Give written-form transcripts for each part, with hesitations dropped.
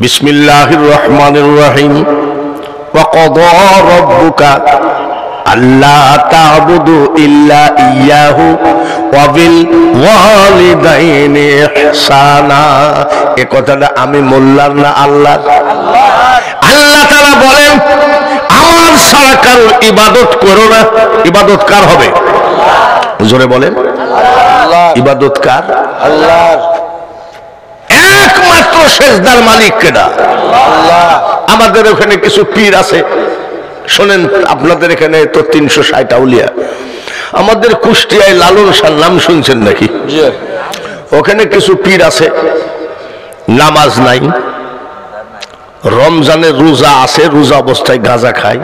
বিসমিল্লাহির রহমানির রহিম। ওয়া ক্বাদা রাব্বুকা আল্লা তা'বুদু ইল্লা ইয়্যাহু ওয়া বিল ওয়ালিদাইনি ইহসানা। এই কথাটা আমি মোল্লার না আল্লাহ? আল্লাহ তাআলা বলেন আমার ছাড়া কারোর ইবাদত করো না। ইবাদত কার হবে? জোরে বলেন আল্লাহ। ইবাদত কার? আল্লাহর। একমাত্র সেজদার মালিক কেডা? আল্লাহ। আমাদের ওখানে কিছু পীর আছে, শোনেন, আপনাদের এখানে তো 360 আউলিয়া। আমাদের কুষ্টিয়ায় লালন শাহ নাম শুনছেন নাকি? ওখানে কিছু পীর আছে, নামাজ নাই, রমজানের রোজা আছে, রোজা অবস্থায় গাঁজা খায়।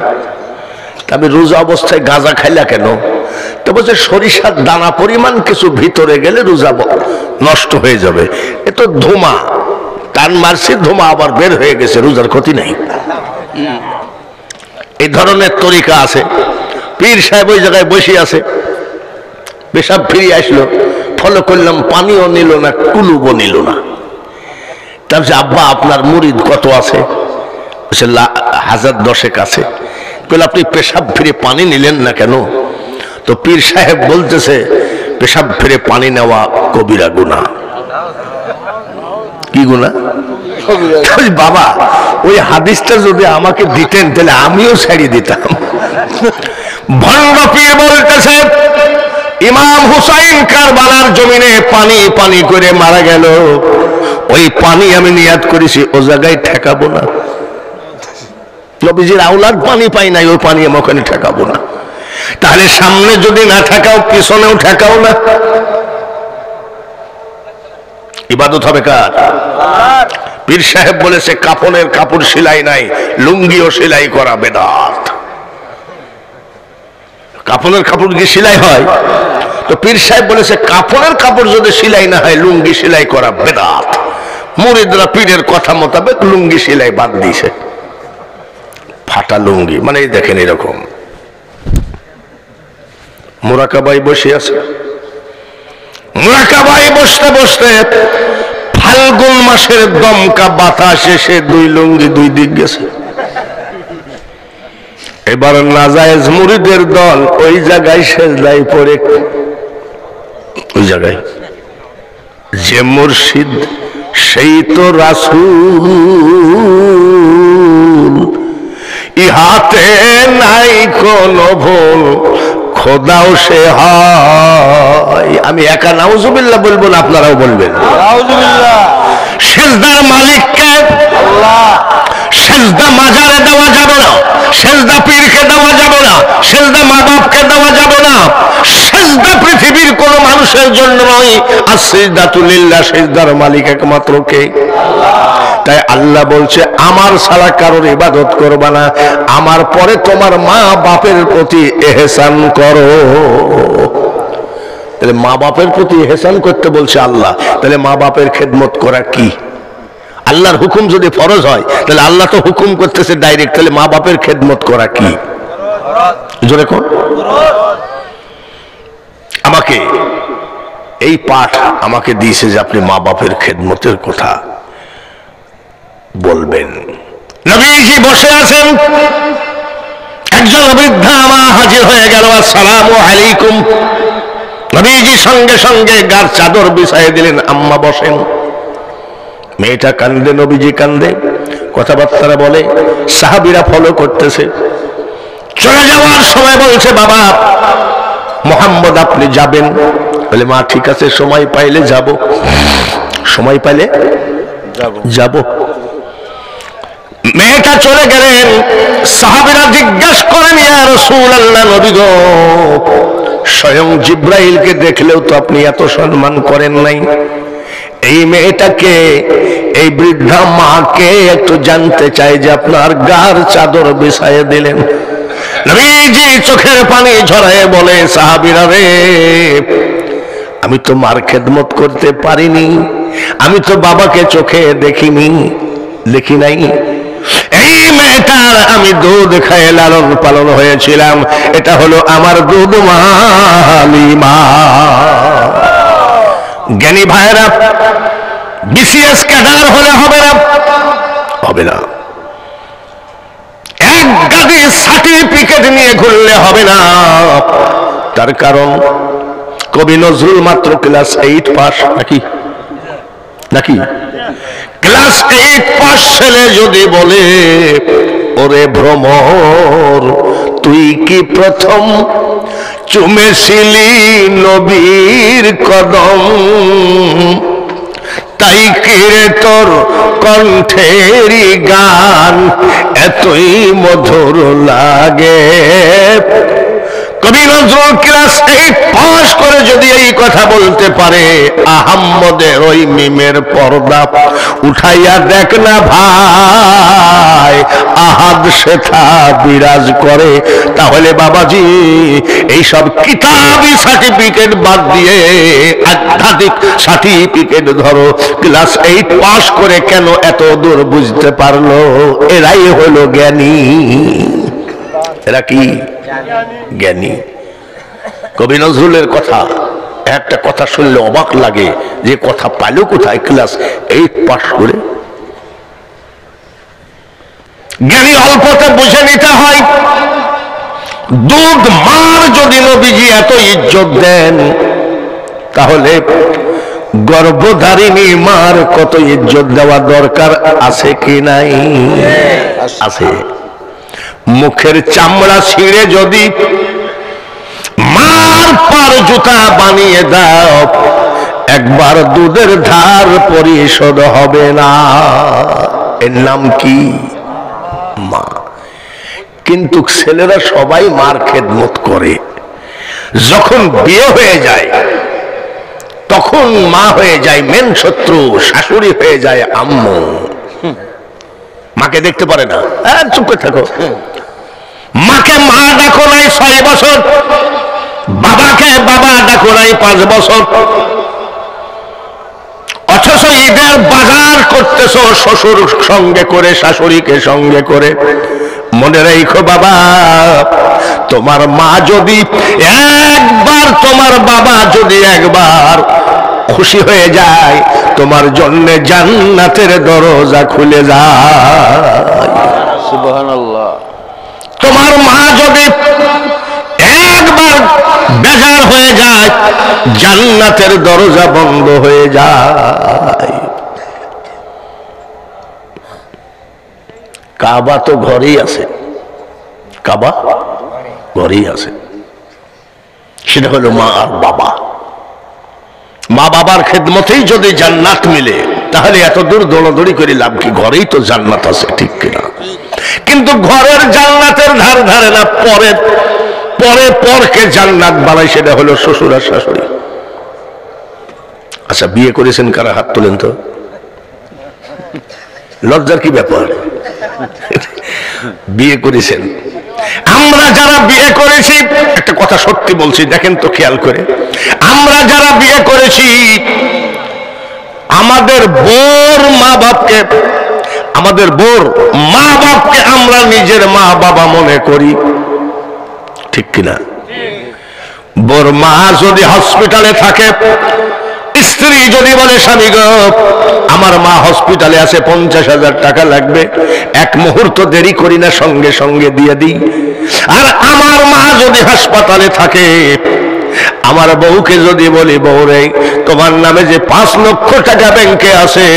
আমি রোজা অবস্থায় গাঁজা খাইলা কেন? তো বলছে সরিষার দানা পরিমাণ কিছু ভিতরে গেলে রোজা নষ্ট হয়ে যাবে। এ তো ধোঁয়া, টান মারছে, ধোঁয়া আবার বের হয়ে গেছে, রোজার ক্ষতি নাই। এই ধরনের তরিকা আছে। পীর সাহেব ওই জায়গায় বসে আছে, পেশাব ফিরিয়ে আসলো, ফলো করলাম, পানিও নিল না, কুলুবও নিল না। তারপরে আব্বা আপনার মুরিদ কত আছে? 1010 আছে। বলে আপনি পেশাব ফিরে পানি নিলেন না কেন? তো পীর সাহেব বলতেছে পেশাব ফিরে পানি নেওয়া কবিরা গুনাহ। কি গুনাহ? বাবা ওই হাদিসটা যদি আমাকে দিতেন তাহলে আমিও ছাড়িয়ে দিতাম। ভণ্ড পীর বলতেছে ইমাম হুসাইন কারবালার জমিনে পানি পানি করে মারা গেল, ওই পানি আমি নিয়াত করেছি ও জায়গায় ঠেকাবো না। নবীজির আওলাদ পানি পাই নাই, ওই পানি আমি ওখানে ঠেকাবো না। তাহলে সামনে যদি না ঠেকাও পিছনেও ঠেকাও না। ইবাদত হবে কার? পীর সাহেব বলেছে কাফনের কাপড় সেলাই নাই, লুঙ্গিও সেলাই করা বেদাত। কাফনের কাপড় কি সেলাই হয়? তো পীর সাহেব বলেছে কাফনের কাপড় যদি সেলাই না হয় লুঙ্গি সেলাই করা বেদাত। মুরিদরা পীরের কথা মোতাবেক লুঙ্গি সেলাই বাদ দিয়েছে। ফাটা লুঙ্গি মানে দেখেন এরকম। মুরাকাবাই বসে আছে, মুরাকাবাই বসতে বসতে ফাল্গুন মাসের দমকা বাতাস এসে দুই লুঙ্গি দুই দিক গেছে। এবার নাজায়েজ মুরিদের দল ওই জায়গায় সেজদায় পড়ে, ওই জায়গায় যে মুর্শিদ সেই তো রাসূল, ইহাতে নাই কোনো ভুল, খোদাও সে হয়। আমি একা নাউজুবিল্লাহ বলবো না, আপনারাও বলবেন নাউজুবিল্লাহ। সেজদার মালিককে আল্লাহ। সেজদা মাজারে দেওয়া যাবে না, সেজদা পীরকে দেওয়া যাবে না, সেজদা মা বাপকে দেওয়া যাবে না, সেজদা পৃথিবীর কোন মানুষের জন্য নয়। আসিজদাতু লিল্লাহ, সেজদার মালিক একমাত্র কে? আল্লাহ। তাই আল্লাহ বলছে আমার ছাড়া কারোর ইবাদত করবা না, আমার পরে তোমার মা বাপের প্রতি ইহসান করো। তাহলে মা বাপের প্রতি ইহসান করতে বলছে আল্লাহ, তাহলে মা বাপের খেদমত করা কি? আল্লাহর হুকুম যদি ফরজ হয় তাহলে আল্লাহ তো হুকুম করতেছে ডাইরেক্ট, তাহলে মা বাপের খেদমত করা কি? জোরে কোন আমাকে এই পাঠ আমাকে দিয়েছে যে আপনি মা বাপের খেদমতের কথা বলবেন। নবীজি বসে আছেন, একজন বৃদ্ধা মা হাজির হয়ে গেল, আসসালামু আলাইকুম। নবীজি সঙ্গে সঙ্গে গার চাদর বিছাইয়ে দিলেন, আম্মা বসেন। মেয়েটা কান্দে, নবীজি কান্দে, কথাবার্তা বলে, সাহাবীরা ফলো করতেছে। চলে যাওয়ার সময় বলছে বাবা মুহাম্মদ আপনি যাবেন? বলে মা ঠিক আছে, সময় পাইলে যাব, সময় পাইলে যাব। মেয়েটা চলে গেলেন। সাহাবীরা জিজ্ঞাসা করেন ইয়া রাসূলুল্লাহ, নবী গো স্বয়ং জিব্রাইলকে দেখলেও তো আপনি এত সম্মান করেন নাই, এই মেয়েটাকে, এই বৃদ্ধা মাকে একটু জানতে চাই যে আপনার গার চাদর বিছাইয়ে দিলেন। নবীজি চোখের পানি ঝরায় বলে সাহাবীরা রে, আমি তো মার খেদমত করতে পারিনি, আমি তো বাবাকে চোখে দেখিনি, দেখি নাই। এই মেয়েটার আমি দুধ খাইয়ে লালন পালন হয়েছিলাম, এটা হলো আমার দুধ মালিমা। জ্ঞানী ভাইরা, বিসিএস ক্যাডার হলে হবে না, হবে না, এক গাদি সার্টিফিকেট নিয়ে ঘুরলে হবে না। তার কারণ কবি নজরুল মাত্র ক্লাস 8 পাস, নাকি নাকি ক্লাস 8 পাস ছেলে যদি বলে ওরে ভ্রমর তুই কি প্রথম চুমেছিলি নবীর কদম, তাই কিরে তোর কণ্ঠেরই গান এতই মধুর লাগে। কবি নজরুল ক্লাস 8 পাস করে যদি এই কথা বলতে পারে, আহাম্মদের ওই মিমের পর্দা উঠাইয়া দেখ না ভাই, আহাদ সেথা বিরাজ করে। তাহলে বাবাজি এইসব কিতাবি সার্টিফিকেট বাদ দিয়ে আধ্যাত্মিক সার্টিফিকেট ধরো। ক্লাস 8 পাস করে কেন এত দূর বুঝতে পারলো? এরাই হলো জ্ঞানী। এরা কি জ্ঞানী? কবি নজরুলের কথা, একটা কথা শুনলে অবাক লাগে যে কথা পাইলো কোথায়? ক্লাস 8 পাস করে। জ্ঞানী অল্পতে বুঝে নিতে হয়। দুধ মার যদি নবীজি এত ইজ্জত দেন, তাহলে গর্ভধারিণী মার কত ইজ্জত দেওয়া দরকার আছে কি নাই? আছে। মুখের চামড়া ছিঁড়ে যদি মার পার জুতা বানিয়ে দাও, একবার দুধের ধার পরিশোধ হবে না। এর নাম কি? মা। কিন্তু ছেলেরা সবাই মার খেদমত করে। যখন বিয়ে হয়ে যায় তখন মা হয়ে যায় মেন শত্রু, শাশুড়ি হয়ে যায় আম্মু। মাকে দেখতে পারে না, চুপ করে থাকো। মাকে মা ডাকো নাই 6 বছর, বাবাকে বাবা ডাকো নাই 5 বছর, অথচ ঈদের বাজার করতেছো শ্বশুর সঙ্গে করে, শাশুড়িকে সঙ্গে করে। মনে রেখো বাবা, তোমার মা যদি একবার, তোমার বাবা যদি একবার খুশি হয়ে যায়, তোমার জন্য জান্নাতের দরজা খুলে যায়। সুবহানাল্লাহ। তোমার মা যদি একবার বেজার হয়ে যায়, জান্নাতের দরজা বন্ধ হয়ে যায়। কাবা তো ঘরেই আছে, কাবা ঘরেই আছে। সেটা হলো মা আর বাবা। মা বাবার খেদমতেই যদি জান্নাত মিলে, তাহলে এত দূর দৌড়াদৌড়ি করে লাভ কি? ঘরেই তো জান্নাত আছে, ঠিক কিনা? কিন্তু ঘরের জান্নাতের ধার ধারে না, পরে পরে পরকে জান্নাত বানায়, সেটা হলো শ্বশুর আর শাশুড়ি। আচ্ছা, বিয়ে করেছেন কারা? হাত তোলেন তো। লজ্জার কি ব্যাপার? বিয়ে করেছেন। আমরা যারা বিয়ে করেছি, একটা কথা সত্যি বলছি, দেখেন তো খেয়াল করে, আমরা যারা বিয়ে করেছি, আমাদের বোর মা বাপকে, আমাদের বোর মা বাপকে আমরা নিজের মা বাবা মনে করি, ঠিক কিনা? বোর মা যদি হসপিটালে থাকে, স্ত্রী যদি বলে স্বামী গো আমার মা হসপিটালে আছে, 50,000 টাকা লাগবে, এক মুহূর্ত দেরি করি না, সঙ্গে সঙ্গে দিয়ে দিই। আর আমার মা যদি হাসপাতালে থাকে, আমার বউকে যদি বলি বউ রে তোমার নামে যে 5 লক্ষ টাকা ব্যাংকে আছে,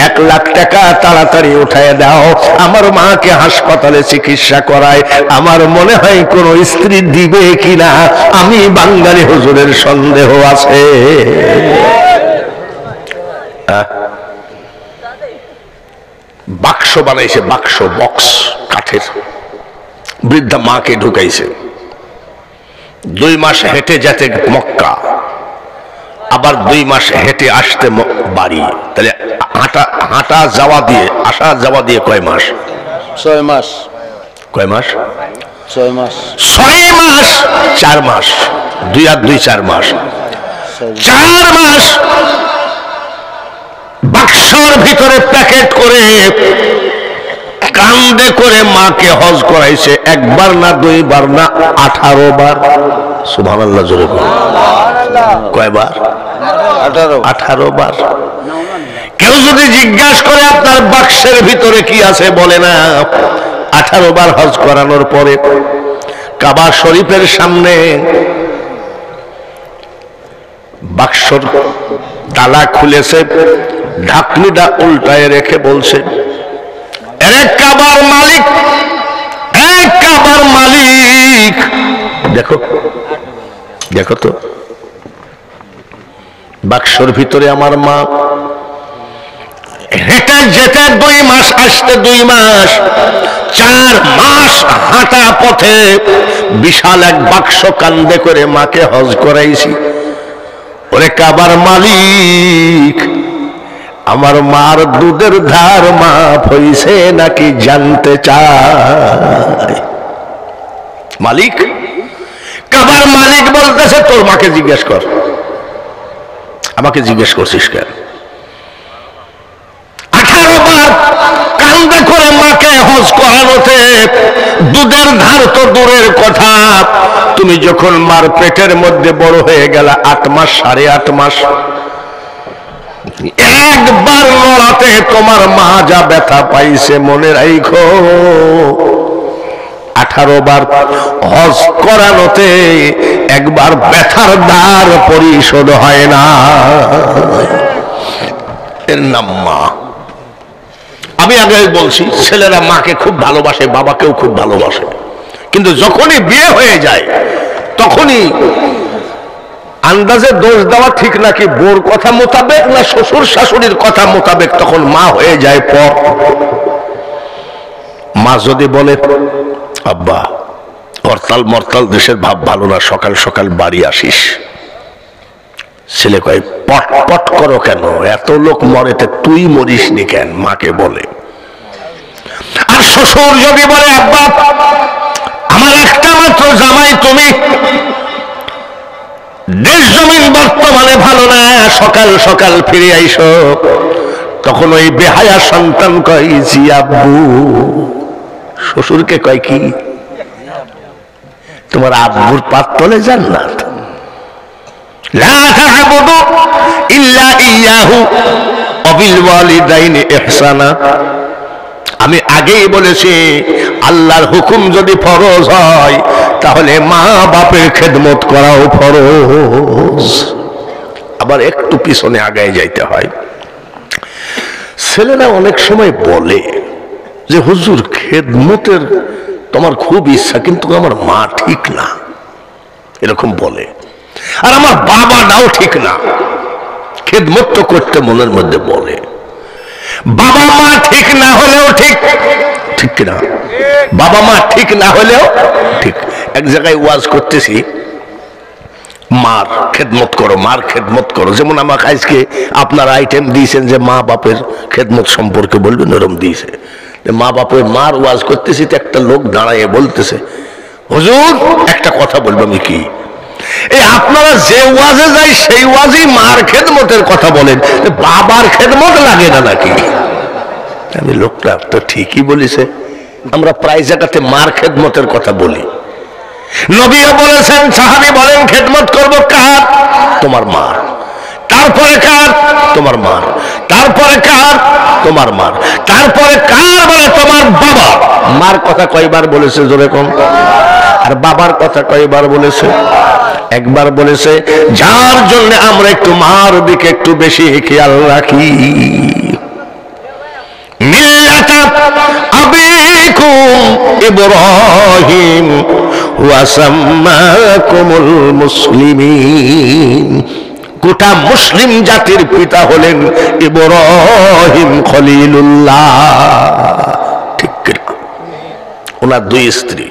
1 লাখ টাকা তাড়াতাড়ি উঠায় দাও, আমার মাকে হাসপাতালে চিকিৎসা করায়, আমার মনে হয় কোন স্ত্রী দিবে কিনা, আমি বাঙালি হুজুরের সন্দেহ আছে। বাক্স বানাইছে, বাক্স, বক্স কাঠের, বৃদ্ধা মাকে ঢুকাইছে। 2 মাস হেঁটে যেতে মক্কা, আবার 2 মাস হেঁটে আসতে বাড়ি, তাহলে হাঁটা যাওয়া দিয়ে আসা যাওয়া দিয়ে কয় মাস? 6 মাস। কয় মাস? 6 মাস। 6 মাস, 4 মাস, 2 আর 2 4 মাস, 4 মাস বাক্সর ভিতরে প্যাকেট করে কান্দে করে মাকে হজ করাইছে। 1 বার না 2 বার না 18 বার। সুবহানাল্লাহ জোরে বলুন। কয়বার? 18 বার। কেউ যদি জিজ্ঞাসা করে আপনার বাক্সের ভিতরে কি আছে, বলে না 18 বার হজ করানোর পরে কাবা শরীফের সামনে বাক্সর তালা খুলেছে, ঢাকনিটা উল্টায় রেখে বলছে, এক কাবার মালিক, এক কাবার মালিক। দেখো দেখো তো, বাক্সর ভিতরে আমার মা, হেঁটে যেতে 2 মাস, আসতে 2 মাস, 4 মাস হাঁটা পথে বিশাল এক বাক্স কান্দে করে মাকে হজ করাইছি। ওরে কাবার মালিক, আমার মার দুধের ধার মাফ হইছে নাকি জানতে চায়। মালিক, কাবার মালিক বলতেছে, তোর মাকে জিজ্ঞেস কর। আমাকে জিজ্ঞেস করছিস কেন? 18 বার কান্দে করে মাকে হজ করানোতে দুধের ধার তো দূরের কথা, তুমি যখন মার পেটের মধ্যে বড় হয়ে গেল 8 মাস, 8.5 মাস, একবার লড়াতে তোমার মা যা ব্যথা পাইছে মনে রাখো, 18 বার হজ করানোতে একবার ব্যথার ধার পরিশোধ হয় না। এর নাম মা। আমি আগে বলছি, ছেলেরা মাকে খুব ভালোবাসে, বাবাকেও খুব ভালোবাসে, কিন্তু যখনই বিয়ে হয়ে যায় তখনই আন্দাজে দোষ দেওয়া ঠিক নাকি বোর কথা মোতাবেক না শ্বশুর শাশুড়ির কথা মোতাবেক, তখন মা হয়ে যায় পর। মা যদি বলে, আব্বা হরতাল মরতাল দেশের ভাব ভালো না, সকাল সকাল বাড়ি আসিস, ছেলে কয় পট পট করো কেন, এত লোক মরেতে তুই মরিস নি কেন, মাকে বলে। আর শ্বশুর যদি বলে, আব্বা আমার একটা মাত্র জামাই তুমি, দেশ জমিন বর্তমানে ভালো না, সকাল সকাল ফিরে আইসো, তখন ওই বেহায়া সন্তান কয় জি আব্বু। শ্বশুরকে কয় কি, তোমার আব্বুর পাত তলে জান্নাত। লা তা'বুদু ইল্লা ইয়্যাহু ওয়া বিল ওয়ালিদাইনি ইহসানা। আমি আগেই বলেছি, আল্লাহর হুকুম যদি ফরজ হয় তাহলে মা বাপের খেদমত করাও ফরজ। আবার একটু পিছনে আগায় যাইতে হয়। ছেলেরা অনেক সময় বলে যে হুজুর খেদমতের তোমার খুব ইচ্ছা, কিন্তু আমার মা ঠিক না, এরকম বলে। আর আমার বাবাটাও ঠিক না, খেদমত তো করতে মনের মধ্যে বলে। বাবা মা ঠিক না হলেও ঠিক, ঠিক কিনা? বাবা মা ঠিক না হলেও ঠিক। এক জায়গায় ওয়াজ করতেছি, মার খেদমত করো, মার খেদমত করো। যেমন আমাকে আজকে আপনার আইটেম দিয়েছেন যে মা বাপের খেদমত সম্পর্কে বলবেন, ওরম দিয়েছে। মা বাপের মার ওয়াজ করতেছি, তো একটা লোক দাঁড়াইয়ে বলতেছে, হুজুর একটা কথা বলবো। আমি কি? এই আপনারা যে ওয়াজে যাই সেই ওয়াজেই মার খেদমতের কথা বলেন, বাবার খেদমত লাগে না নাকি? আমি লোকটা তো ঠিকই বলেছে, আমরা প্রায় জায়গাতে মার খেদমতের কথা বলি। নবীও বলেছেন, সাহাবী বলেন, খেদমত করবো কার? তোমার মার। তারপরে কার? তোমার মার। তারপরে কার? তোমার মার। তারপরে কার? বলে তোমার বাবা। মার কথা কয়বার বলেছে জোরে কম? আর বাবার কথা কয়বার বলেছে? একবার বলেছে। যার জন্য আমরা একটু মার দিকে একটু বেশি খেয়াল রাখি। মিল্লাতা আবিকুম ইব্রাহিম ওয়া সাম্মাকুমুল মুসলিমিন। গোটা মুসলিম জাতির পিতা হলেন ইব্রাহিম খলিলুল্লাহ। ঠিক কিনা? ওনার 2 স্ত্রী,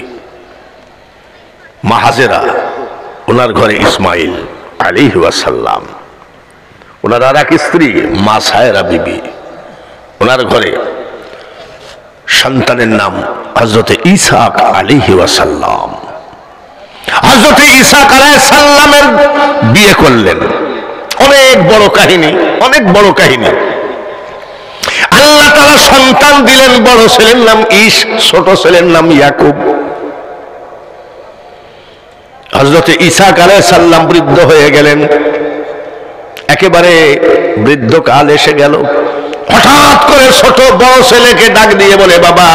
মা হাজেরা, ওনার ঘরে ইসমাইল আলাইহি ওয়াসাল্লাম। ওনার আর এক স্ত্রী মা সায়রা বিবি, ওনার ঘরে সন্তানের নাম হযরতে ইসহাক আলাইহি ওয়াসাল্লাম। হযরতে ইসহাক আলাইহিস সালামের বিয়ে করলেন। অনেক বড় কাহিনী, অনেক বড় কাহিনী। আল্লাহ তাআলা সন্তান দিলেন। বড় ছেলের নাম ঈস, ছোট ছেলের নাম ইয়াকুব। হযরতে ইসহাক আলাইহিস সালাম বৃদ্ধ হয়ে গেলেন। একেবারে বৃদ্ধকাল এসে গেল। হঠাৎ করে ছোট বড় ছেলেকে ডাক দিয়ে বলে, বাবা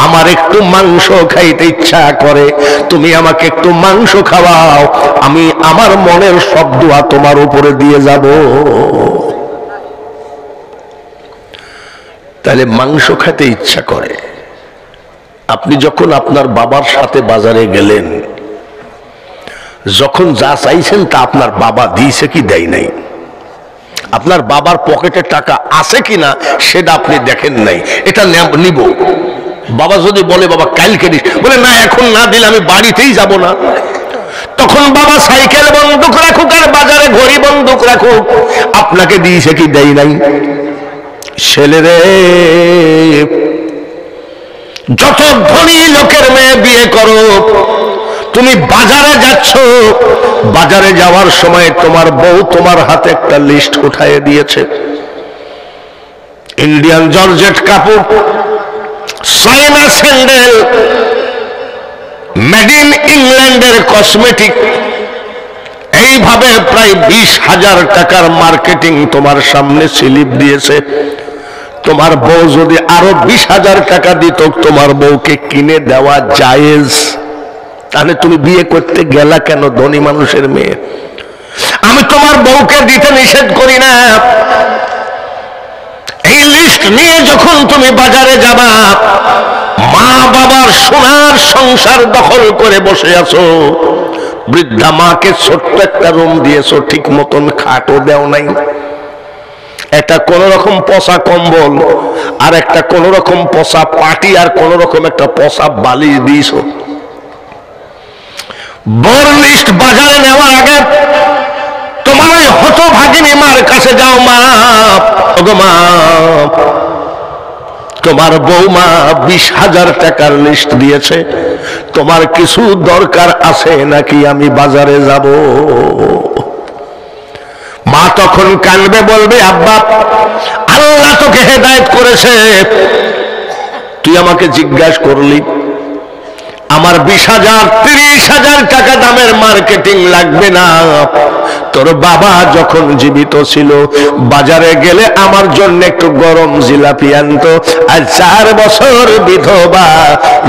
আমার একটু মাংস খাইতে ইচ্ছা করে, তুমি আমাকে একটু মাংস খাওয়াও, আমি আমার মনের সব দোয়া তোমার উপরে দিয়ে যাব। তাহলে মাংস খেতে ইচ্ছা করে। আপনি যখন আপনার বাবার সাথে বাজারে গেলেন, যখন যা চাইছেন তা আপনার বাবা দিয়েছে কি দেয় নাই, আপনার বাবার পকেটে টাকা আছে কিনা সেটা আপনি দেখেন নাই, এটা নিব। বাবা যদি বলে বাবা কালকে দিস, বলে না এখন না দিলে আমি বাড়িতেই যাব না, তখন বাবা সাইকেল বন্দুক রাখুক আর বাজারে ঘড়ি বন্দুক রাখুক, আপনাকে দিয়েছে কি দেয় নাই? ছেলেরে, যত ধনী লোকের মেয়ে বিয়ে করো, তুমি বাজারে যাচ্ছ, বাজারে যাওয়ার সময় তোমার বউ তোমার হাতে একটা লিস্ট উঠায় দিয়েছে। ইন্ডিয়ান জর্জেট কাপড়, চায়না স্যান্ডেল, মেড ইন ইংল্যান্ডের কসমেটিক, এইভাবে প্রায় 20,000 টাকার মার্কেটিং তোমার সামনে স্লিপ দিয়েছে। তোমার বউ যদি আরো 20,000 টাকা দিত, তোমার বউকে কিনে দেওয়া জায়েজ। তাহলে তুমি বিয়ে করতে গেলা কেন ধনী মানুষের মেয়ে? আমি তোমার বউকে দিতে নিষেধ করি না। এই লিস্ট নিয়ে যখন তুমি বাজারে যাবা, মা বাবার সোনার সংসার দখল করে বসে আছো, বৃদ্ধা মাকে ছোট্ট একটা রুম দিয়েছো, ঠিক মতন খাটও দেও নাই, একটা কোন রকম পচা কম্বল, আর একটা কোন রকম পচা পাটি, আর কোন রকম একটা পচা বালিশ দিয়েছো। বড় লিস্ট বাজারে নেওয়ার আগে তোমার ওই হতভাগিনী মার কাছে যাও, মা ওগো মা, তোমার বৌমা 20,000 টাকার লিস্ট দিয়েছে, তোমার কিছু দরকার আছে নাকি আমি বাজারে যাব? মা তখন কানবে, বলবে আব্বা আল্লাহ তোকে হেদায়েত করেছে, তুই আমাকে জিজ্ঞাসা করলি, আমার 20,000 30,000 টাকা দামের মার্কেটিং লাগবে না। তোর বাবা যখন জীবিত ছিল, বাজারে গেলে আমার জন্য একটু গরম জিলাপি আনতো, আর 4 বছর বিধবা,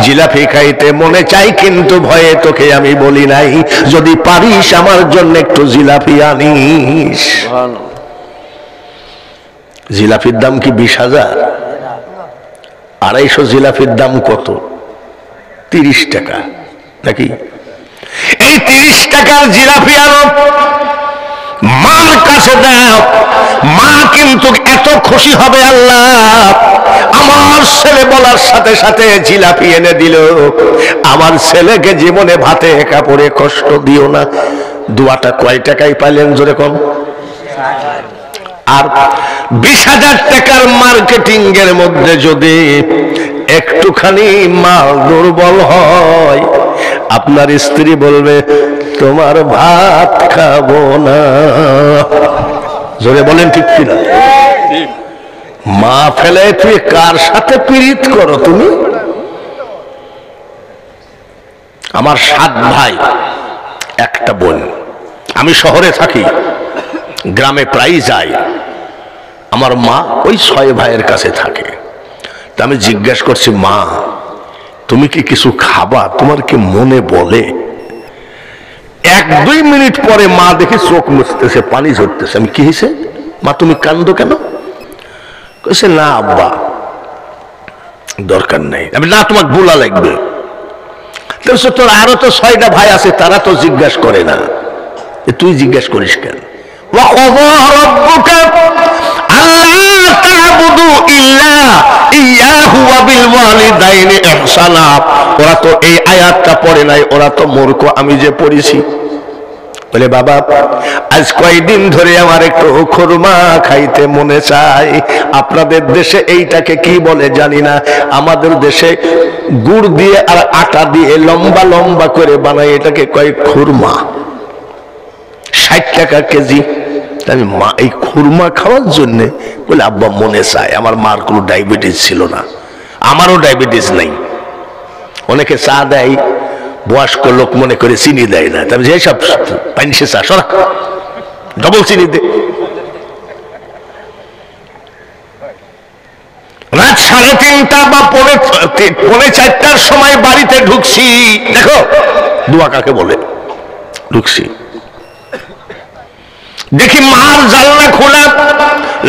জিলাপি খাইতে মনে চাই, কিন্তু ভয়ে তোকে আমি বলি নাই, যদি পারিস আমার জন্য একটু জিলাপি আনিস। জিলাপির দাম কি 20,000? 250 জিলাপির দাম কত? 30 টাকা নাকি? এই 30 টাকার জিলাপি আনো, মার কাছে দাও, মা কিন্তু এত খুশি হবে, আল্লাহ আমার ছেলে বলার সাথে সাথে জিলাপি এনে দিল, আমার ছেলেকে জীবনে ভাতে কাপড়ে কষ্ট দিও না। দোয়াটা কয় টাকায় পাইলেন জোরে কম? আর 20,000 টাকার মার্কেটিং এর মধ্যে যদি একটুখানি মাল দুর্বল হয়, আপনার স্ত্রী বলবে তোমার ভাত খাবো না। জোরে বলেন ঠিক কিনা? মা ফেলে তুই কার সাথে পীড়িত করো তুমি? আমার 7 ভাই, একটা বোন। আমি শহরে থাকি, গ্রামে প্রায় যাই। আমার মা ওই 6 ভাইয়ের কাছে থাকে। তা আমি জিজ্ঞাসা করছি, মা তুমি কি কিছু খাবা? তোমার কি মনে বলে? 1-2 মিনিট পরে মা দেখি চোখ মুছতেছে, পানি ঝরতেছে। আমি কি হয়েছে মা, তুমি কান্দো কেন? কইছে না আব্বা দরকার নেই। আমি না, তোমাকে বলা লাগবে। তোর আরো তো 6টা ভাই আছে, তারা তো জিজ্ঞাসা করে না, তুই জিজ্ঞাসা করিস কেন? ওরা তো এই আয়াতটা পড়ে নাই, ওরা তো মূর্খ, আমি যে পড়েছি। বলে বাবা আজ কয়েকদিন ধরে আমার একটু খুরমা খাইতে মনে চায়। আপনাদের দেশে এইটাকে কি বলে জানি না, আমাদের দেশে গুড় দিয়ে আর আটা দিয়ে লম্বা লম্বা করে বানায়, এটাকে কয় খুরমা। 60 টাকা কেজি। আমি মা এই খুরমা খাওয়ার জন্য বলে আব্বা মনে চায়। আমার মার কোনো ডায়াবেটিস ছিল না, আমারও ডায়াবেটিস নাই। অনেকে চা দেয়, বয়স্ক লোক মনে করে চিনি দেয় না, তবে যেসব পানিসে চা সরা ডবল চিনি দে। 3:30 বা 3:45 সময় বাড়িতে ঢুকছি। দেখো দোয়া কাকে বলে। ঢুকছি, দেখি মার জানলা খোলা,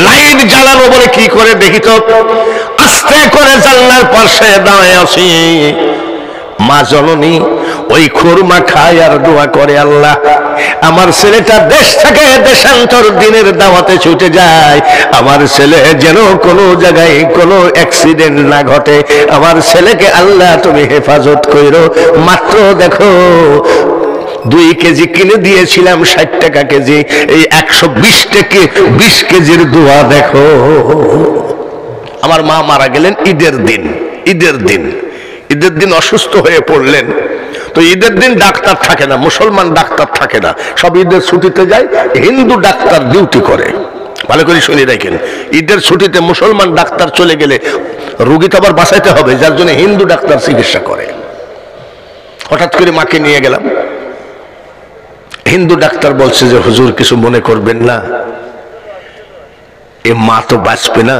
লাইট জ্বালানো বলে কি করে দেখি তো, আস্তে করে জানলার পাশে দাঁড়ায় আছি। মা জননী ওই খুরমা খায় আর দোয়া করে, আল্লাহ আমার ছেলেটা দেশ থেকে দেশান্তর দিনের দাওয়াতে ছুটে যায়, আমার ছেলে যেন কোনো জায়গায় কোনো অ্যাক্সিডেন্ট না ঘটে, আমার ছেলেকে আল্লাহ তুমি হেফাজত করো। মাত্র দেখো 2 কেজি কিনে দিয়েছিলাম 60 টাকা কেজি, এই 120 কেজির দোয়া দেখো। আমার মা মারা গেলেন ঈদের দিন অসুস্থ হয়ে পড়লেন। তো ঈদের দিন ডাক্তার থাকে না, মুসলমান ডাক্তার থাকে না, সব ঈদের ছুটিতে যায়, হিন্দু ডাক্তার ডিউটি করে। ভালো করে শুনে রাখেন, ঈদের ছুটিতে মুসলমান ডাক্তার চলে গেলে রোগী তো আবার বাঁচাইতে হবে, যার জন্য হিন্দু ডাক্তার চিকিৎসা করে। হঠাৎ করে মাকে নিয়ে গেলাম, হিন্দু ডাক্তার বলছে যে হুজুর কিছু মনে করবেন না, এ মা তো বাঁচবে না,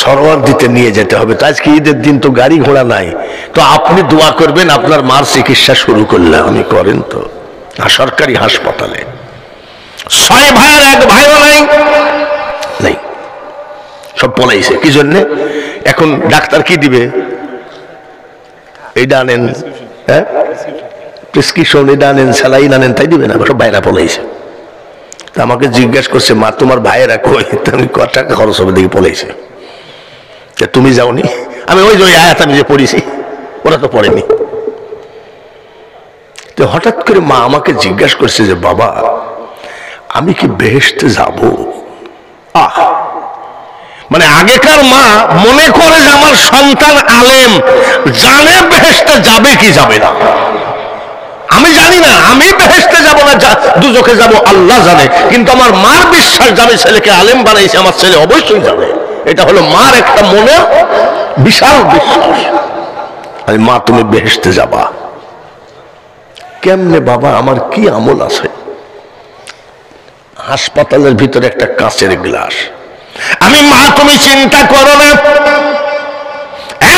সরোয়ার দিতে নিয়ে যেতে হবে। তো আজকে ঈদের দিন তো গাড়ি ঘোড়া নাই, তো আপনি দোয়া করবেন আপনার মার চিকিৎসা শুরু করলে। আমি করেন তো, সরকারি হাসপাতালে 6 ভাইয়ের 1 ভাইও নাই, সব পলাইছে। কি জন্যে? এখন ডাক্তার কি দিবে? এইটা আনেন, হ্যাঁ প্রেসক্রিপশন, এটা আনেন, স্যালাইন আনেন, তাই দিবে না, সব বাইরা পলাইছে। আমাকে জিজ্ঞাসা করছে, মা তোমার ভাইয়েরা কই? আমি কত টাকা খরচ হবে দেখি পলাইছে। তুমি যাওনি? আমি ওই যে আয়াত আমি যে পড়েছি ওরা তো পড়েনি। তো হঠাৎ করে মা আমাকে জিজ্ঞাসা করছে যে বাবা আমি কি বেহেশতে যাব? মানে আগেকার মা মনে করে যে আমার সন্তান আলেম, জানে বেহেশতে যাবে কি যাবে না। আমি জানি না, আমি বেহেশতে যাব না দুজকে যাব আল্লাহ জানে, কিন্তু আমার মার বিশ্বাস যাবে, ছেলেকে আলেম বানাইছে, আমার ছেলে অবশ্যই যাবে। এটা হলো মার একটা মনে বিশাল বিশ্বাস। আমি মা তুমি বেহেশতে যাবা কেমনে? বাবা আমার কি আমল আছে? হাসপাতালের ভিতরে একটা কাঁচের গ্লাস, আমি মা তুমি চিন্তা করো না,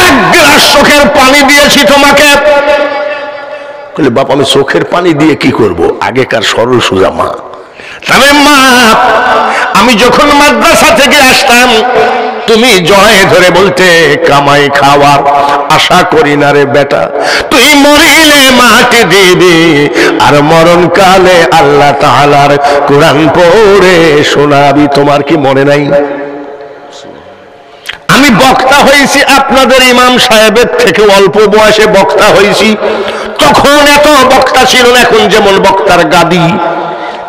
1 গ্লাস চোখের পানি দিয়েছি তোমাকে। বলে বাপ আমি চোখের পানি দিয়ে কি করব? আগেকার সরল সোজা মা। তবে মা আমি যখন মাদ্রাসা থেকে আসতাম তুমি জয় ধরে বলতে কামাই খাওয়ার আশা করি না রে বেটা, তুই মরিলে মাটি দিবি আর মরণ কালে আল্লাহ তাআলার কোরআন পড়ে শোনাবি। তোমার কি মনে নাই? আমি বক্তা হয়েছি আপনাদের ইমাম সাহেবের থেকে অল্প বয়সে বক্তা হয়েছি। তখন এত বক্তা ছিল না, এখন যেমন বক্তার গাদি।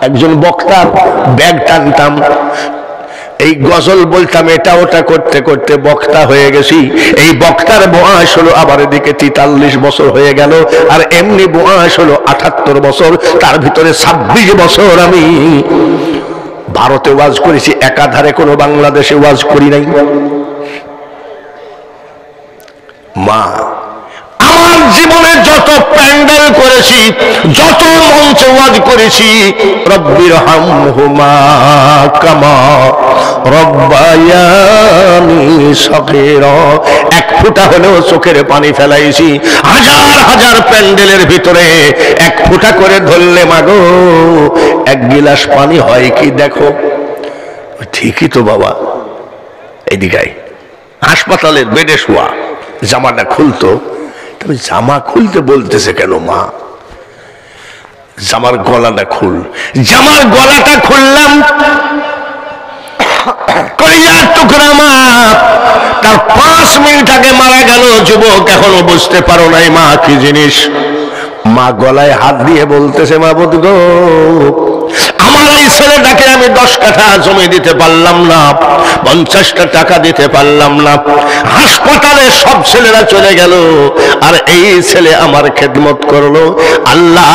একজন বক্তার ব্যাগ টানতাম, এই গজল বলতাম, এটা ওটা করতে করতে বক্তা হয়ে গেছি। এই বক্তার বয়স হলো আবার এদিকে 43 বছর হয়ে গেল, আর এমনি বয়স হলো 78 বছর। তার ভিতরে 26 বছর আমি ভারতে ওয়াজ করেছি, একাধারে কোনো বাংলাদেশে ওয়াজ করি নাই। মা আমার জীবনে যত প্যান্ডেল করেছি, যত মঞ্চে ওয়াজ করেছি, রব্বির হামহুমা কামা রব্বায়ানি সগীরা, 1 ফোঁটা হলেও চোখের পানি ফেলাইছি। হাজার হাজার প্যান্ডেলের ভিতরে 1 ফোঁটা করে ধরলে মাগো 1 গিলাস পানি হয় কি দেখো। ঠিকই তো বাবা। এইদিকে হাসপাতালের বেডে শোয়া, জামাটা খুলতো, তবে জামা খুলতে বলতেছে কেন মা? জামার গলাটা খুল। জামার গলাটা খুললাম, কলিজার টুকরা মা তার 5 মিনিট আগে মারা গেল যুবক, এখনো বুঝতে পারো নাই মা কি জিনিস। মা গলায় হাত দিয়ে বলতেছে মাবুদ গো, আমার এই ছেলেটাকে আমি 10 কাঠা জমি দিতে পারলাম না, 50টা টাকা দিতে পারলাম না, হাসপাতালে সব ছেলেরা চলে গেল, আর এই ছেলে আমার খেদমত করলো। আল্লাহ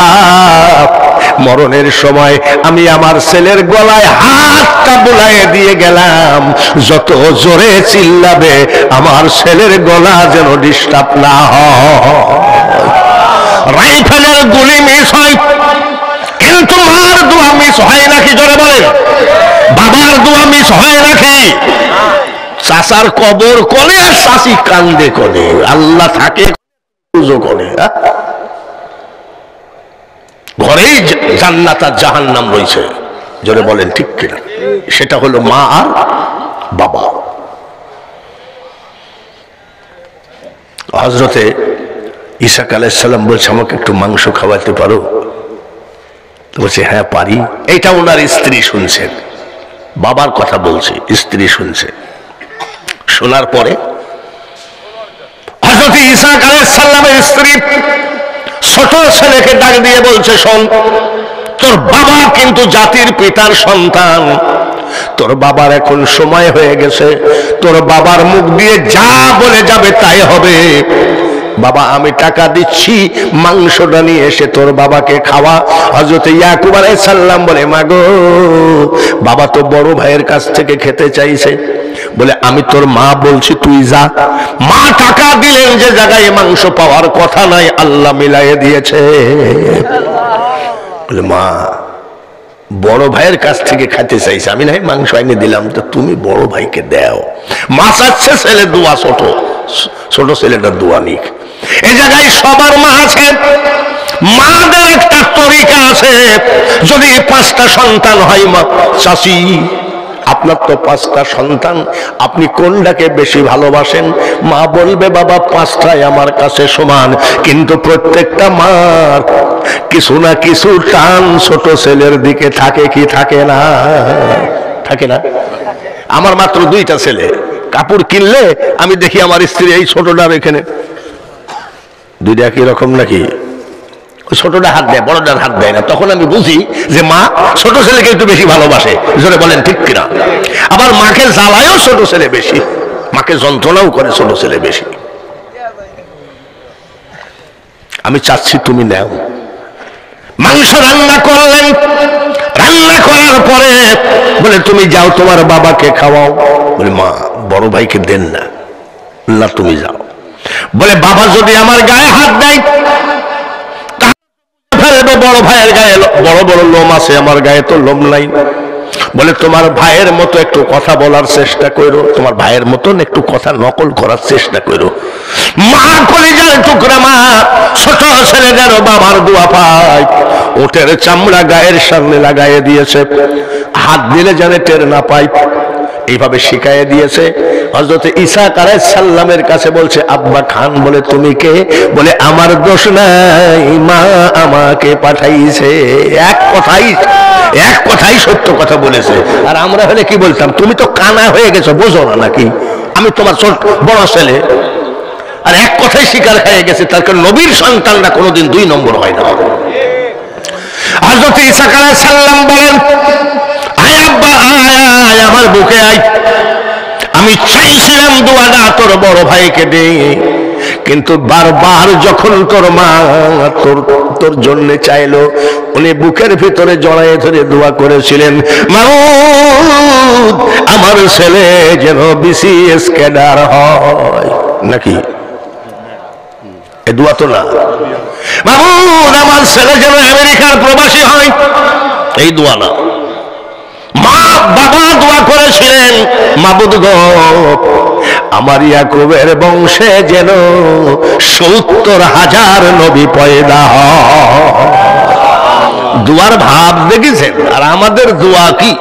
মরণের সময় আমি আমার ছেলের গলায় হাতটা বুলাইয়ে দিয়ে গেলাম, যত জোরে চিল্লাবে আমার ছেলের গলা যেন ডিস্টার্ব না হয়। রাইফেলের গুলি মিস হয়, কিন্তু মার দোয়া মিস হয় নাকি? জোরে বলেন, বাবার দোয়া মিস হয় নাকি? চাচার কবর কোলে আর চাচি কান্দে কোলে, আল্লাহ থাকে কোলে। ঘরেই জান্নাত আর জাহান্নাম রয়েছে, জোরে বলেন ঠিক কিনা? সেটা হলো মা আর বাবা। হযরতে ঈসা আলাইহিস সালাম বলছে, আমাকে একটু মাংস খাওয়াতে পারো? বলছে হ্যাঁ পারি। এইটা ওনার স্ত্রী শুনছেন, বাবার কথা বলছে, স্ত্রী শুনছে। শোনার পরে হযরত ঈসা আলাইহিস সালামের স্ত্রী ছোট ছেলেকে ডাক দিয়ে বলছে, শোন, তোর বাবা কিন্তু জাতির পিতার সন্তান, তোর বাবার এখন সময় হয়ে গেছে, তোর বাবার মুখ দিয়ে যা বলে যাবে তাই হবে। বাবা আমি টাকা দিচ্ছি, মাংসটা নিয়ে এসে তোর বাবাকে খাওয়া। হযরত ইয়াকুব আলাইহিস সালাম বলে, মাগো বাবা তো বড় ভাইয়ের কাছ থেকে খেতে চাইছে। বলে আমি তোর মা বলছি তুই যা। মা টাকা দিলেন যে জায়গায় মাংস পাওয়ার কথা নাই, আল্লাহ মিলাইয়ে দিয়েছে। বলে মা বড় ভাইয়ের কাছ থেকে খেতে চাইছে, আমি নাই মাংস এনে দিলাম, তো তুমি বড় ভাইকে দাও। মা চাচ্ছে ছেলে দোয়া, ছোট ছেলেটার দোয়া নিক। এই জায়গায় সবার মা আছে, মাদের একটা তরিকা আছে। যদি 5টা সন্তান হয়, মা চাচি আপনার তো 5টা সন্তান, আপনি কোনটাকে বেশি ভালোবাসেন? মা বলবে বাবা 5টাই আমার কাছে সমান, কিন্তু প্রত্যেকটা মার কিছু না কিছু টান ছোট ছেলের দিকে থাকে কি থাকে না? থাকে না? আমার মাত্র 2টা ছেলে, কাপড় কিনলে আমি দেখি আমার স্ত্রী এই ছোটটার এখানে 2টা একই রকম নাকি, ছোটটা হাত দেয়, বড়টার হাত দেয় না। তখন আমি বুঝি যে মা ছোট ছেলেকে একটু বেশি ভালোবাসে, জোরে বলেন ঠিক কিনা? আবার মাকে জ্বালায়ও ছোট ছেলে বেশি, মাকে যন্ত্রণাও করে ছোট ছেলে বেশি। আমি চাচ্ছি তুমি নাও। মাংস রান্না করলেন, রান্না করার পরে বলে তুমি যাও তোমার বাবাকে খাওয়াও। বলে মা বড় ভাইকে দেন না, না তুমি যাও। বলে বাবা যদি আমার গায়ে হাত দেয়, বড় ভাইয়ের গায়ে বড় বড় লোম আছে, আমার গায়ে তো লোম নাই। বলে তোমার ভাইয়ের মতো একটু কথা বলার চেষ্টা করো, তোমার ভাইয়ের মতন একটু কথা নকল করার চেষ্টা করো। মা কলিজার টুকরা মা, ছোট ছেলে যেন বাবার দোয়া পায়, ওটের চামড়া গায়ের সামনে লাগাইয়ে দিয়েছে, হাত দিলে যেন টের না পায়, এইভাবে শিখাইয়ে দিয়েছে। হযরত ঈসা আলাইহিস সালামের কাছে বলছে আব্বা খান। বলে তুমি কে? বলে আমার দোষ নাই, মা আমাকে পাঠাইছে। এক কথাই সত্য কথা বলেছে। আর আমরা হলে কি বলতাম, তুমি তো কানা হয়ে গেছো, বোঝো না নাকি আমি তোমার বড় ছেলে? আর এক কথাই স্বীকার হয়ে গেছে। তার কারণ নবীর সন্তানরা কোনোদিন 2 নম্বর হয় না। হযরত ঈসা আলাইহিস সালাম বলেন, আয় আব্বা আয়, আমার বুকে আয়। আমি চাইছিলাম দোয়াটা তোর বড় ভাইকে দে, কিন্তু বারবার যখন তোর মা তোর জন্য চাইলো, উনি বুকের ভিতরে জড়ায়ে ধরে দোয়া করেছিলেন, মাওলানা আমার ছেলে যেন বিসিএস ক্যাডার হয়। নাকি এ দোয়া তো না? মাওলানা আমার ছেলে যেন আমেরিকার প্রবাসী হয়, এই দোয়া না। মা বাবা দোয়া করেছিলেন, মাবুদ গো আমার ইয়াকুবের বংশে যেন 70,000 নবী পয়দা হয়। দোয়ার ভাব দেখেছেন? আর আমাদের দোয়া কি?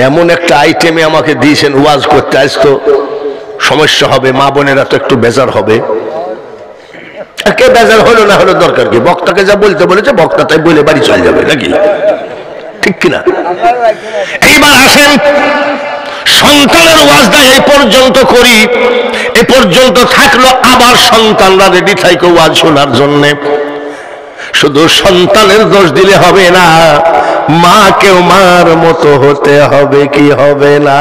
এমন একটা আইটেমে আমাকে দিয়েছেন ওয়াজ করতে, আজ তো সমস্যা হবে, মা বোনেরা তো একটু বেজার হবে। কে বেজার হলো না হলো দরকার কি? বক্তাকে যা বলতে বলেছে বক্তা তাই বলে বাড়ি চলে যাবে নাকি? ঠিক কিনা? এইবার আসেন, সন্তানের ওয়াজটা এই পর্যন্ত করি, এ পর্যন্ত থাকলো। আবার সন্তানরা রেডি থাকো ওয়াজ শোনার জন্য। শুধু সন্তানের দোষ দিলে হবে না, মাকেও মার মতো হতে হবে, কি হবে না?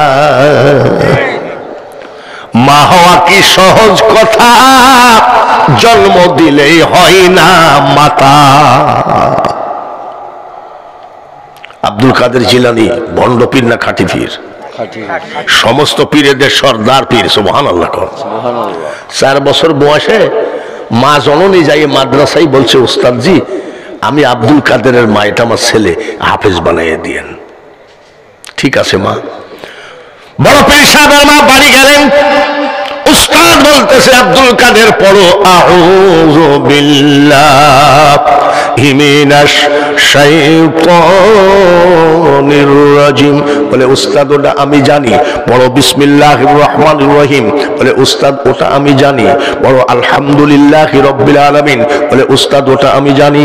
মা হওয়া কি সহজ কথা? জন্ম দিলেই হয় না মাতা। আব্দুল কাদের জিলানী ভণ্ড পীর না খাঁটি পীর? সমস্ত পীরেদের সর্দার পীর। সুবহানাল্লাহ। 4 বছর বয়সে মা জননী যাই মাদ্রাসায় বলছে, উস্তাদজি আমি আব্দুল কাদেরের মা, এটা আমার ছেলে, হাফেজ বানাইয়ে দিয়েন। ঠিক আছে মা। বড় পীর সাহেবের মা বাড়ি গেলেন, উস্তাদ বলতেছে আব্দুল কাদের পড়ো আউযু বিল্লাহি মিনাশ শাইতানির রাজিম। বলে উস্তাদ ওটা আমি জানি। বড় বিসমিল্লাহির রহমানির রহিম। বলে উস্তাদ ওটা আমি জানি। বড় আলহামদুলিল্লাহি রাব্বিল আলামিন। বলে উস্তাদ ওটা আমি জানি।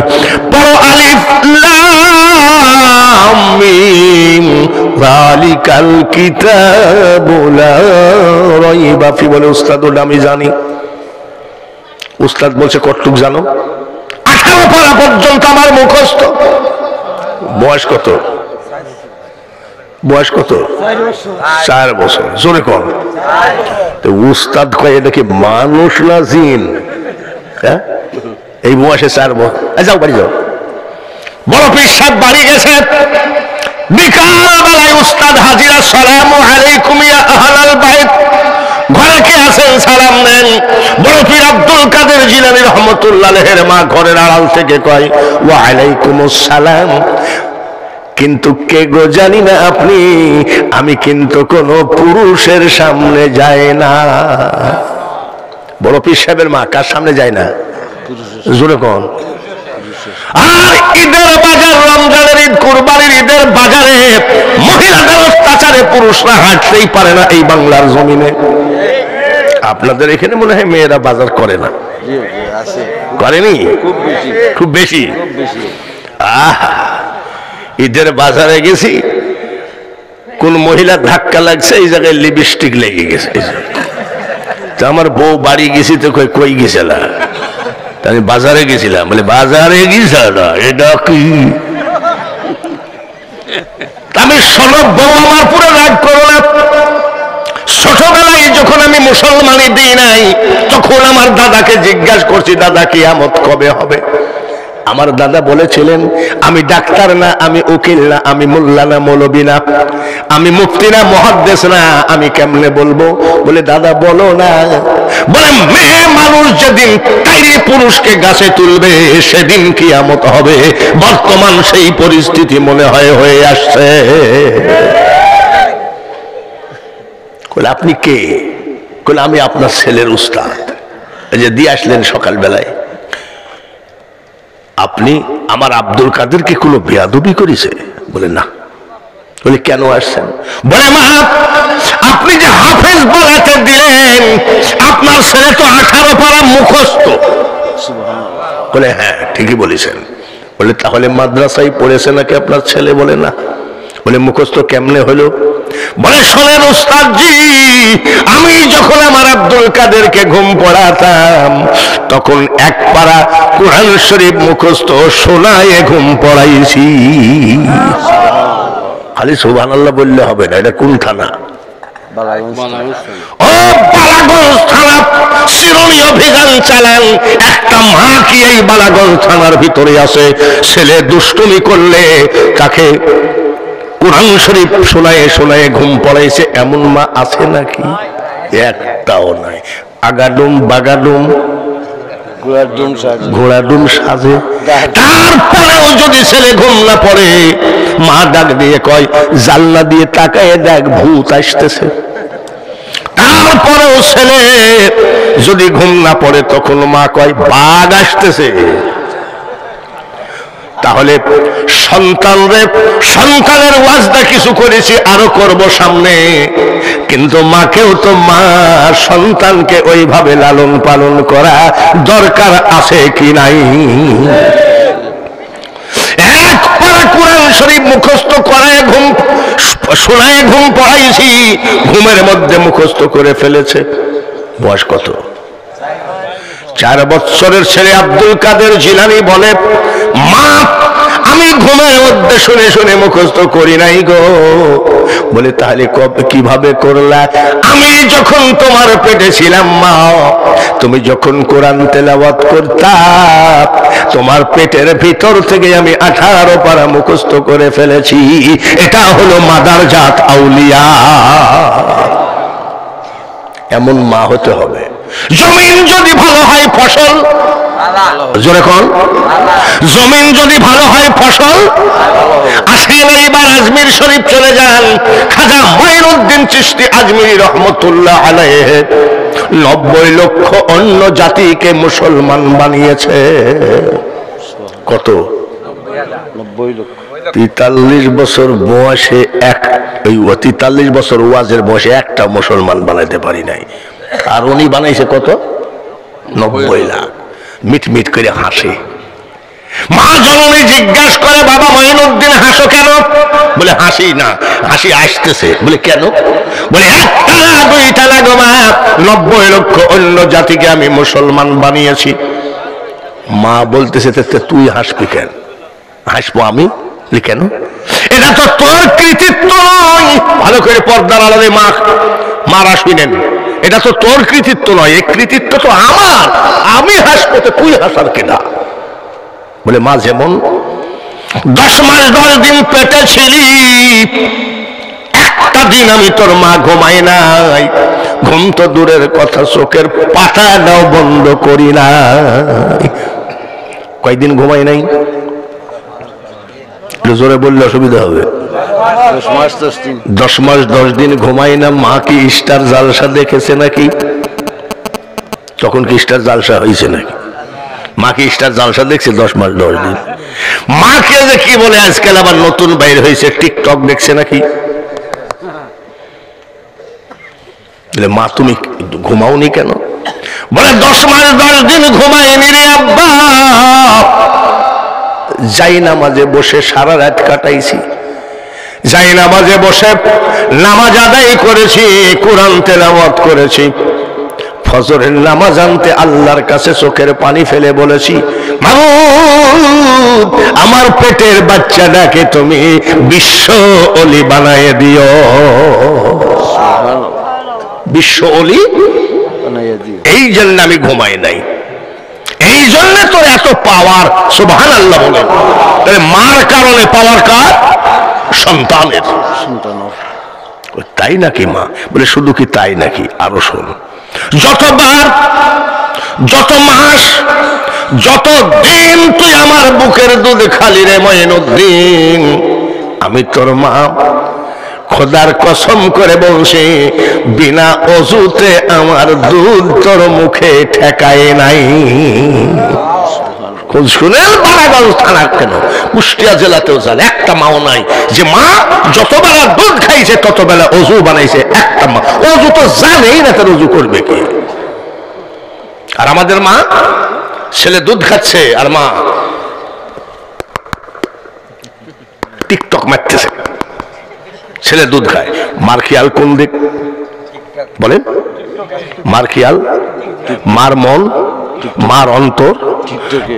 বড় আলিফ লাম মিম যালিকাল কিতাবু লা রাইবা ফি। বলে উস্তাদ ওটা আমি জানি। উস্তাদ বলছে কতটুক জানো? 18 পারা পর্যন্ত আমার মুখস্থ। বয়স কত? বয়স কত? 4 বছর। জোরে কর। তো উস্তাদ কয় এটা কি মানুষ না জিন? হ্যাঁ, এই বয়সে 4 বছর। যাও বাড়ি যাও। বড় পীর সাহেব বাড়ি গেছে। বিকাল বেলায় উস্তাদ হাজির। আসসালামু আলাইকুম ইয়া আহলাল বাইত। ঘরে কে আছেন? সালাম দেন। বড় পীর আব্দুল কাদের জিলানী রহমাতুল্লাহ আলাইহির মা ঘরের আড়াল থেকে কয় ওয়া আলাইকুমুস সালাম। কিন্তু কে গো জানি না আপনি। আমি কিন্তু কোন পুরুষের সামনে যাই না। বড় পীর সাহেবের মা কার সামনে যায় না? জোরে কোন। আর ঈদের বাজার, রমজানের ঈদ, কুরবানির ঈদের বাজারে মহিলাদের অত্যাচারে পুরুষরা হাঁটতেই পারে না এই বাংলার জমিনে। আপনাদের এখানে মনে হয় মেয়েরা বাজার করে না? করেনি? খুব বেশি। আহা, ঈদের বাজারে গেছি, কোন মহিলা ধাক্কা লাগছে, এই জায়গায় লিপস্টিক লেগে গেছে। আমার বউ বাড়ি গেছি তো কই গেছিলা? আমি বাজারে গেছিলাম। বলে বাজারে গেছিল এটা কি? আমি সনব বউ আমার পুরো রাগ করো না। ছোটবেলায় যখন আমি মুসলমানি দিই নাই, তখন আমার দাদাকে জিজ্ঞাসা করছি দাদা কিয়ামত কবে হবে? আমার দাদা বলেছিলেন আমি ডাক্তার না, আমি উকিল না, আমি মোল্লা না, মৌলবী না, আমি মুফতি না, মুহাদ্দিস না, আমি কেমনে বলবো? বলে দাদা বলো না। বলে মেয়ে মানুষ যেদিন তাইরে পুরুষকে গাছে তুলবে সেদিন কিয়ামত হবে। বর্তমান সেই পরিস্থিতি মনে হয় হয়ে আসছে। বলে আপনি কে? বলে আমি আপনার ছেলের উস্তাদ। এই যে দিয়ে আসলেন সকাল বেলায়। আপনি আমার আব্দুল কাদেরকে কোনো বেয়াদবি করেছে? বলে না। বলে কেন আসছেন? বলে মা আপনি যে হাফেজ বলাতে দিলেন, আপনার ছেলে তো 18 পারা মুখস্থ। বলে হ্যাঁ ঠিকই বলেছেন। বলে তাহলে মাদ্রাসায় পড়েছে নাকি আপনার ছেলে? বলে না। বলে মুখস্থ কেমনে হলো? বলে শোনেন উস্তাদজি, আমি যখন আমার আব্দুল কাদেরকে ঘুম পড়াতাম তখন 1 পারা কুরআন শরীফ মুখস্থ শোনায়ে ঘুম পড়াইছি। খালি সুবহানাল্লাহ বললে হবে না। এটা কোন থানা? ও বালাগঞ্জ থানা। শিরোনি অভিযান চালান। একটা মা কি এই বালাগঞ্জ থানার ভিতরে আছে, ছেলে দুষ্টুমি করলে তাকে কুরআন শরীফ শোনায়ে শোনায়ে ঘুম পড়াইছে, এমন মা আছে নাকি? একটাও নাই। আগাডুম বাগাডুম ঘোড়াডুম সাজে। তারপরেও যদি ছেলে ঘুম না পড়ে, মা ডাক দিয়ে কয় জানলা দিয়ে তাকায় দেখ ভূত আসতেছে। তারপরেও ছেলে যদি ঘুম না পড়ে তখন মা কয় বাঘ আসতেছে। তাহলে সন্তানের ওয়াজটা কিছু করেছি, আরো করব সামনে, কিন্তু মাকেও তো মা সন্তানকে ওইভাবে লালন পালন করা দরকার আছে কি নাই? 1 পারা কুরআন শরীফ মুখস্থ করায় ঘুম শোনায় ঘুম পড়াইছি, ঘুমের মধ্যে মুখস্থ করে ফেলেছে। বয়স কত? 4 বছরের ছেলে আব্দুল কাদের জিলানী বলে মা আমি ঘুমের মধ্যে শুনে শুনে মুখস্থ করি নাই গো। বলে তাহলে কিভাবে করলা? আমি যখন তোমার পেটে ছিলাম মা, তুমি যখন কোরআন তেলাওয়াত করতা, তোমার পেটের ভিতর থেকে আমি 18 পারা মুখস্থ করে ফেলেছি। এটা হলো মাদার জাত আউলিয়া। এমন মা হতে হবে। জমিন যদি ভালো হয় ফসল জোরে কোন? জমিন যদি ভালো হয় ফসল আসেন। এইবার আজমির শরীফ চলে যান, খাজা মঈনুদ্দিন চিশতি আজমিরি রহমতুল্লাহ আলাইহি 90 লক্ষ অন্য জাতিকে মুসলমান বানিয়েছে। কত? 90 লক্ষ। 43 বছর বয়সে 43 বছর ওয়াজের বয়সে একটা মুসলমান বানাইতে পারি নাই, আর উনি বানাইছে কত? 90 লাখ। মিট মিট করে হাসে। মা জননী জিজ্ঞাসা করে, বাবা মঈনুদ্দিন হাসো কেন? বলে হাসি না, হাসি আসতেছে। বলে কেন? বলে একটা না দুইটা না গো মা, 90 লক্ষ অন্য জাতিকে আমি মুসলমান বানিয়েছি। মা বলতেছে তুই হাসবি কেন? হাসবো আমি? কেন? এটা তো তোর কৃতিত্ব নয়। ভালো করে পর্দার আড়ালে মারা শুনেন, এটা তো তোর কৃতিত্ব নয়, এই কৃতিত্ব তো আমার। আমি হাসবো তো তুই হাসার কেনা? বলে মা যেমন 10 মাস 10 দিন পেটে ছিলি, একটা দিন আমি তোর মা ঘুমাই নাই। ঘুম তো দূরের কথা, চোখের পাতাটাও বন্ধ করি নাই। কয়দিন ঘুমাই নাই? জোরে বললে অসুবিধা হবে। 10 মাস 10 দিন ঘুমাই না। মা কি স্টার জালসা দেখেছে নাকি? তখন কি স্টার জালসা হয়েছে নাকি? মা কি স্টার জালসা দেখছে 10 মাস 10 দিন? মাকে যে কি বলে আজকাল আবার নতুন বাইর হয়েছে টিকটক দেখছে নাকি? মা তুমি ঘুমাওনি কেন? বলে 10 মাস 10 দিন ঘুমাইনি রে আব্বা, যাই নামাজে বসে সারা রাত কাটাইছি। যাই নামাজে বসে নামাজ আদায় করেছি, কোরআন তেলাওয়াত করেছি। ফজরের নামাজ আনতে আল্লাহর কাছে চোখের পানি ফেলে বলেছি, মাবুদ আমার পেটের বাচ্চাটাকে তুমি বিশ্ব ওলি বানায় দিও। বিশ্ব ওলি বানায় দিও। এই জন্য আমি ঘুমাই নাই, এই জন্য তো এত পাওয়ার। সুবহানাল্লাহ বলেন। তাহলে মার কারণে পাওয়ার কার? সন্তানের। তাই নাকি মা? বলে শুধু কি তাই নাকি, আরো শোন। যতবার, যত মাস, যত দিন তুই আমার বুকের দুধ খালি রে মঈনুদ্দিন, আমি তোর মা খোদার কসম করে বলছি, বিনা অজুতে আমার দুধ তোর মুখে ঠেকায় নাই। শুনেন বারাগঞ্জ থানা কেন, কুষ্টিয়া জেলাতেও যান, একটা মাও নাই যে মা যতবেলা দুধ খাইছে ততবেলা অজু বানাইছে। একটা মা অজু তো জানেই না, তার অজু করবে কি? আর আমাদের মা, ছেলে দুধ খাচ্ছে আর মা টিকটক মারতেছে। ছেলে দুধ খায়, মার খেয়াল কোন দিক বলেন? মার খেয়াল, মার মন, মার অন্তর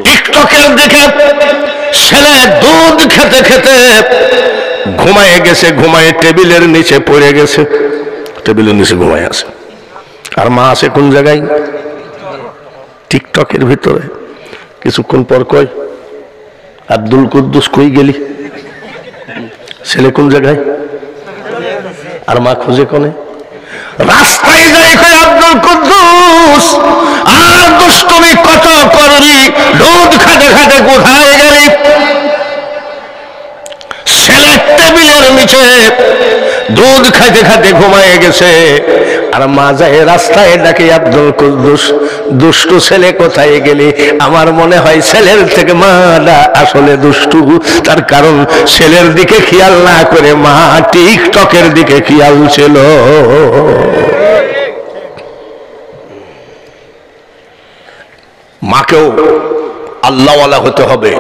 টিকটকের দিকে। ছেলে দুধ খেতে খেতে ঘুমায় গেছে, ঘুমায় টেবিলের নিচে পড়ে গেছে, টেবিলের নিচে ঘুমায় আছে। আর মা আছে কোন জায়গায়? টিকটকের ভিতরে। কিছুক্ষণ পর কয়, আব্দুল কুদ্দুস কই গেলি? ছেলে কোন জায়গায়? আর মা খুঁজে কোনে? রাস্তায় যাই কয়, আব্দুল কুদ্দুস আর দুষ্টুমি কত করবি, দুধ খাতে খাতে কোথায় গেলি? ছেলে টেবিলের নিচে দুধ খাইতে খাইতে ঘুমায় গেছে। আর মা যায় রাস্তায় ডাকে, আব্দুল কুদ্দুস দুষ্টু ছেলে কোথায় গেলি? আমার মনে হয় ছেলের থেকে মাটা আসলে দুষ্টু, তার কারণ ছেলের দিকে খেয়াল না করে মা টিকটকের দিকে খেয়াল ছিল। মাকেও আল্লাহওয়ালা হতে হবে,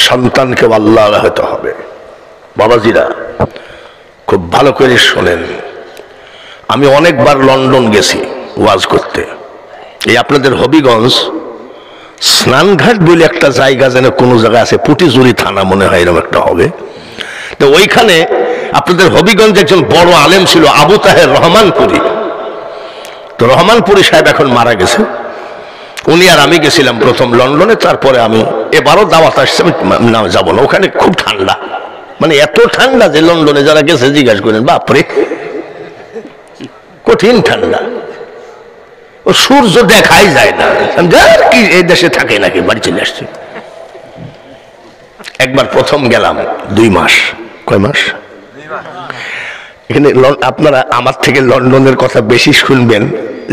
সন্তানকেও আল্লাহওয়ালা হতে হবে। বাবাজিরা খুব ভালো করে শোনেন, আমি অনেকবার লন্ডন গেছি ওয়াজ করতে। এই আপনাদের হবিগঞ্জ স্নানঘাট বলে একটা জায়গা যেন কোনো জায়গায় আছে, পুটিজুরি থানা মনে হয় এরকম একটা হবে। তো ওইখানে আপনাদের হবিগঞ্জ একজন বড় আলেম ছিল, আবু তাহের রহমানপুরি। তো রহমানপুরি সাহেব এখন মারা গেছে। উনি আর আমি গেছিলাম প্রথম লন্ডনে, তারপরে আমি এবারও দাওয়াত আসছে, আমি না যাবো না। ওখানে খুব ঠান্ডা, মানে এত ঠান্ডা যে লন্ডনে যারা গেছে জিজ্ঞাসা করেন, বাপরে কঠিন ঠান্ডা। ও সূর্য দেখাই যায় না, কি এই দেশে থাকে নাকি, বাড়ি চলে আসছে। একবার প্রথম গেলাম 2 মাস, কয় মাস এখানে। আপনারা আমার থেকে লন্ডনের কথা বেশি শুনবেন,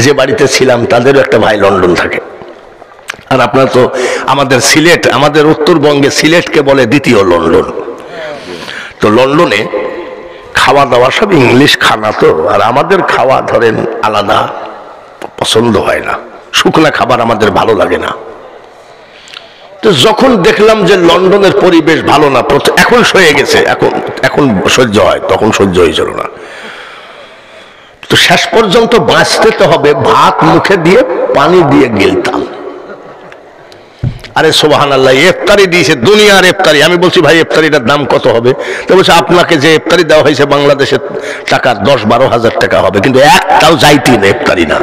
যে বাড়িতে ছিলাম তাদেরও একটা ভাই লন্ডন থাকে। আর আপনারা তো আমাদের সিলেট, আমাদের উত্তরবঙ্গে সিলেটকে বলে দ্বিতীয় লন্ডন। তো লন্ডনে খাওয়া দাওয়া সব ইংলিশ খানা, তো আর আমাদের খাওয়া ধরেন আলাদা, পছন্দ হয় না, শুকনা খাবার আমাদের ভালো লাগে না। তো যখন দেখলাম যে লন্ডনের পরিবেশ ভালো না, এখন সয়ে গেছে, এখন সহ্য হয়, তখন সহ্য হয়েছিল না। তো শেষ পর্যন্ত বাঁচতে তো হবে, ভাত মুখে দিয়ে পানি দিয়ে গিলতাম। আরে সুবহানাল্লাহ, ইফতারি দিয়েছে, দুনিয়ার ইফতারি। আমি বলছি ভাই ইফতারিটার দাম কত হবে? তো বলছে আপনাকে যে ইফতারি দেওয়া হয়েছে বাংলাদেশের টাকার 10-12 হাজার টাকা হবে, কিন্তু একটাও যাইতি না, ইফতারি না।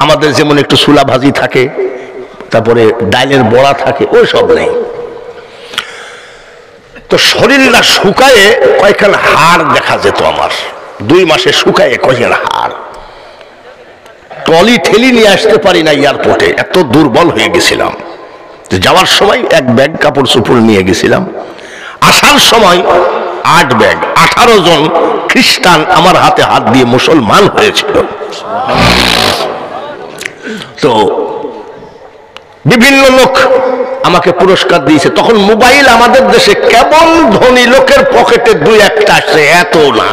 আমাদের যেমন একটু সুলা ভাজি থাকে, তারপরে ডালের বড়া থাকে, ওই সব নেই। তো শরীরটা শুকায়ে কয়েকখান হাড় দেখা যেত আমার, 2 মাসে শুকায়ে কয়েকখান হাড়। ট্রলি ঠেলি নিয়ে আসতে পারি না এয়ারপোর্টে, এত দুর্বল হয়ে গেছিলাম। যাওয়ার সময় 1 ব্যাগ কাপড় চোপড় নিয়ে গেছিলাম, আসার সময় 8 ব্যাগ। 18 জন খ্রিস্টান আমার হাতে হাত দিয়ে মুসলমান হয়েছিল। তো বিভিন্ন লোক আমাকে পুরস্কার দিয়েছে। তখন মোবাইল আমাদের দেশে কেবল ধনী লোকের পকেটে 2-1টা আসছে, এত না।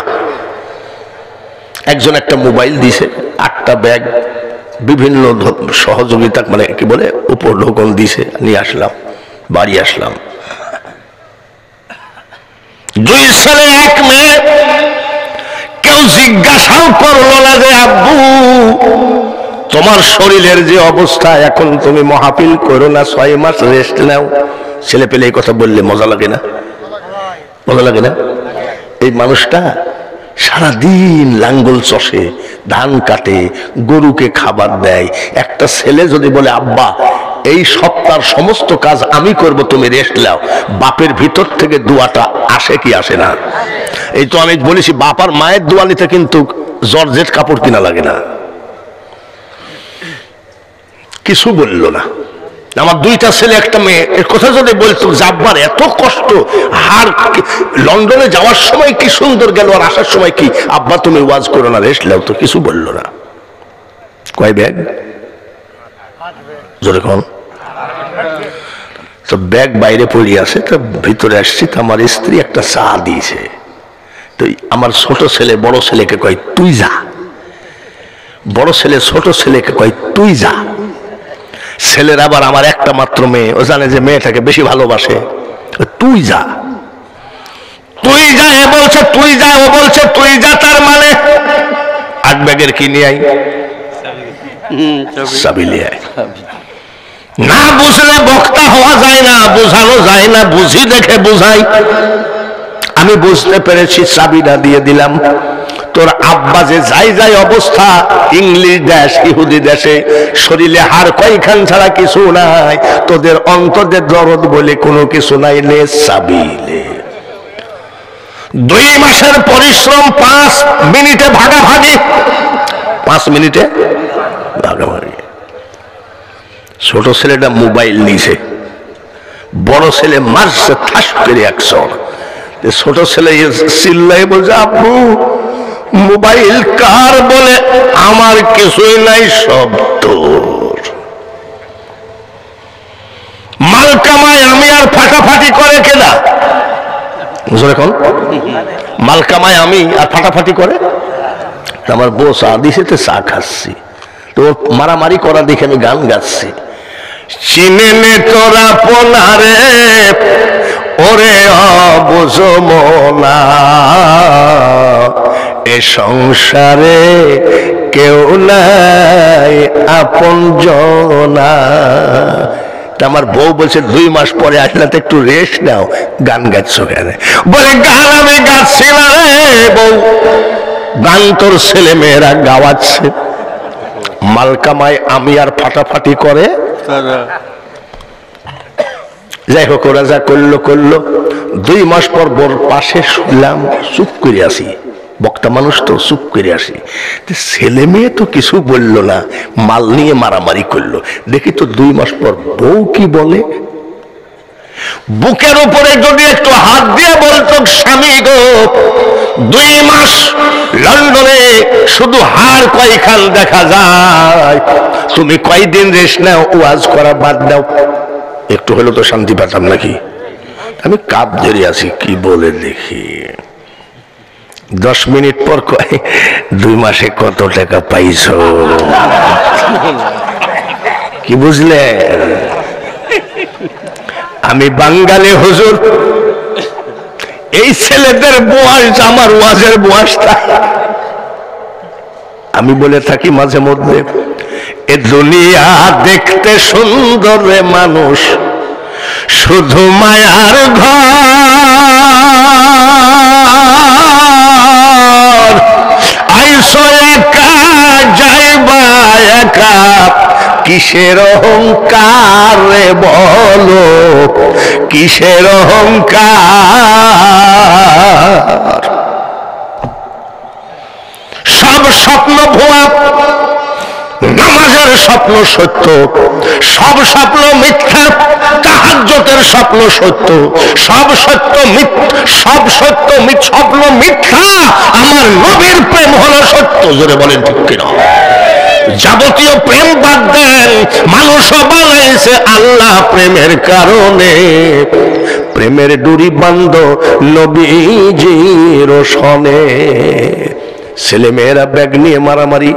একজন একটা মোবাইল দিয়েছে, 8টা ব্যাগ, বিভিন্ন সহযোগিতা, মানে কি বলে, উপঢৌকন দিয়েছে। নিয়ে আসলাম, বাড়ি আসলাম। 2 ছেলে 1 মেয়ে। কেউ জিজ্ঞাসাও করলো না যে আব্বু তোমার শরীরের যে অবস্থা, এখন তুমি মাহফিল করো না, 6 মাস রেস্ট নাও। ছেলে পেলে এই কথা বললে মজা লাগে না? মজা লাগে না? এই মানুষটা সারাদিন লাঙ্গল চষে, ধান কাটে, গরুকে খাবার দেয়। একটা ছেলে যদি বলে আব্বা এই সপ্তাহের সমস্ত কাজ আমি করব, তুমি রেস্ট নাও, বাপের ভিতর থেকে দোয়াটা আসে কি আসে না? এই তো আমি বলেছি, বাপ আর মায়ের দোয়া নিতে কিন্তু জর্জেট কাপড় কিনা লাগে না। কিছু বললো না। আমার 2টা ছেলে 1টা মেয়ে, এর কথা যদি বলতো যাবার এত কষ্ট, হার লন্ডনে যাওয়ার সময় কি সুন্দর গেল, আর আসার সময় কি, আব্বা তুমি ওয়াজ করো না, রেস্ট নাও, তো কিছু বললো না। কয় ব্যাগ? জোরে কোন? তো ব্যাগ বাইরে পড়ে আছে, তো ভিতরে আসছি, তো আমার স্ত্রী একটা চা দিয়েছে। তো আমার ছোট ছেলে বড় ছেলেকে কয় তুই যা, বড় ছেলে ছোট ছেলেকে কয় তুই যা। ছেলের আবার আমার একটা মাত্র মেয়ে, ও জানে যে মেয়েটাকে বেশি ভালোবাসে, তুই যা, তুই যা। এ বলছে তুই যা, ও বলছে তুই যা, তার মানে 8 ব্যাগের কি নিয়ে আই? চাবি নিয়ে আই। না বুঝলে বক্তা হওয়া যায় না, বোঝানো যায় না, বুঝি দেখে বুঝাই। আমি বুঝতে পেরেছি, চাবিটা দিয়ে দিলাম। তোর আব্বা যে যাই যাই অবস্থা, ইংলিশ দেশ, ইহুদি দেশে, শরীরে হাড় কয়খান ছাড়া কিছু নাই, তোদের অন্তরে দরদ বলে কোনো কিছু নাই, নে চাবি নে। 2 মাসের পরিশ্রম 5 মিনিটে ভাগাভাগি, 5 মিনিটে ভাগাভাগি। ছোট ছেলেটা মোবাইল নিছে, বড় ছেলে মারছে ঠাস করে 100। ছোট ছেলে চিল্লাই বলছে আব্বু মোবাইল কার? বলে আমার কিছুই নাই, সব তোর। মাল কামাই আমি আর ফাটাফাটি করে কেনা? এখন মাল কামাই আমি আর ফাটাফাটি করে? আমার বউ চা দিছে, তো চা খাচ্ছি, তো মারামারি করা দেখে আমি গান গাচ্ছি। চিনে নে তোরা পোনারে ওরে অবুঝ মনা, এ সংসারে কেউ নাই আপন জনা। আমার বউ বলছে 2 মাস পরে আসলে তো একটু রেস্ট নাও, গান গাচ্ছ কেন? বলে গান আমি গাচ্ছি না রে বউ, গান তোর ছেলে মেয়েরা গাওয়াচ্ছে। মালকামায় আমি আর ফাটাফাটি করে। যাই হোক, ওরা যা করলো করলো। 2 মাস পর বোর পাশে শুনলাম, চুপ করে আসি, বক্তা মানুষ তো চুপ করে আসি। ছেলে মেয়ে তো কিছু বললো না, মাল নিয়ে মারামারি করলো। দেখি তো 2 মাস পর বউ কি বলে। বুকের উপরে যদি একটু হাত দিয়ে বলতো, স্বামী গো 2 মাস লন্ডনে শুধু হাড় কয়খান দেখা যায়, তুমি কয়দিন রেস্ট নাও, ওয়াজ করা বাদ দাও, একটু হলেও তো শান্তি পেতাম নাকি। আমি কাপ ধরে আছি, কি বলে দেখি। 10 মিনিট পর কয় 2 মাসে কত টাকা পাইছো, কি বুঝলে? আমি বাঙালি হুজুর, এই ছেলেদের বয়স আমার ওয়াজের বয়সটা। আমি বলে থাকি মাঝে মধ্যে, এ দুনিয়া দেখতে সুন্দর রে মানুষ, শুধু মায়ার ঘর। আইসো একা যাইবা একা, কিসের অহংকার রে বলো, কিসের অহংকার। সব স্বপ্ন ভুয়া, নামাজের স্বপ্ন সত্য, সব স্বপ্ন মিথ্যা, তাহাজ্জুদের স্বপ্ন সত্য, সব সত্য সব সত্য স্বপ্ন মিথ্যা, আমার নবীর প্রেম হলো সত্য। জোরে বলেন ঠিক কিনা? যাবতীয় প্রেম বাদ দেন, মানুষও বানাইছে আল্লাহ প্রেমের কারণে। প্রেমের ডুরি বান্ধ নবীজির সনে। ছেলে মেয়েরা ব্যাগ নিয়ে মারামারি,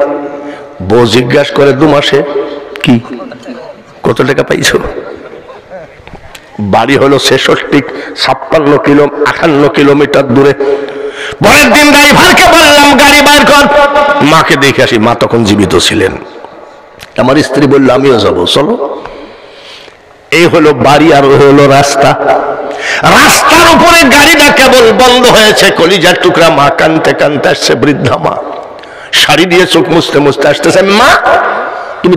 বউ জিজ্ঞাসা করে 2 মাসে কি কত টাকা পাইছো। বাড়ি হলো 56 কিলো 58 কিলোমিটার দূরে। পরের দিন ড্রাইভারকে বললাম গাড়ি বার কর, মাকে দেখে আসি। মা তখন জীবিত ছিলেন। আমার স্ত্রী বলল আমিও যাবো, চলো। এই হলো বাড়ি আর হলো রাস্তা। রাস্তার উপরে গাড়িটা কেবল বন্ধ হয়েছে, কলিজার টুকরা মা কানতে কানতে আসছে। বৃদ্ধা মা শাড়ি দিয়ে চোখ মুছতে মুছতে আসতেছে। মা তুমি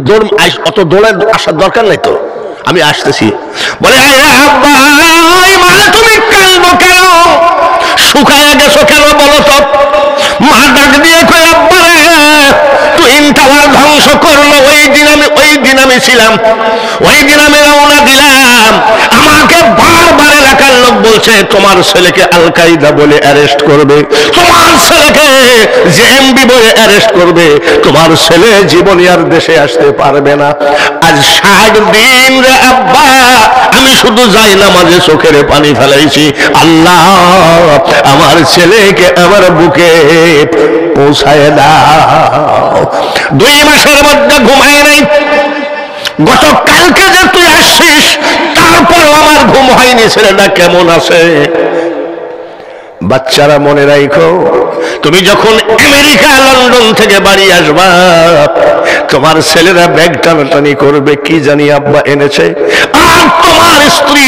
অত দৌড়ে আসার দরকার নাই তো, আমি আসতেছি। বলে তুমি কাঁদো কেন, শুকায় গেছো কেন বলো তো? মা ডাক দিয়ে কই আব্বা রে, টুইন টাওয়ার ধ্বংস করলো ওই দিন আমি ছিলাম, ওই দিন আমি রওনা দিলাম। আমাকে বারবার এলাকার লোক বলছে তোমার ছেলেকে আল কায়দা বলে অ্যারেস্ট করবে, তোমার ছেলেকে জেএমবি বলে অ্যারেস্ট করবে, তোমার ছেলে জীবনে আর দেশে আসতে পারবে না। আজ 60 দিন রে আব্বা আমি শুধু যাই নামাজে চোখের পানি ফেলাইছি, আল্লাহ আমার ছেলেকে আমার বুকে পৌঁছায় দাও। 2 মাসের মধ্যে ঘুমায় নাই। গতকালকে যে তুই আসছিস, তারপর আমার ঘুম হয়নি, ছেলেটা কেমন আছে। বাচ্চারা মনে রাখো, তুমি যখন আমেরিকা লন্ডন থেকে বাড়ি আসবা, তোমার ছেলেরা ব্যাগ টানাটানি করবে, কি জানি আব্বা এনেছে। আর তোমার স্ত্রী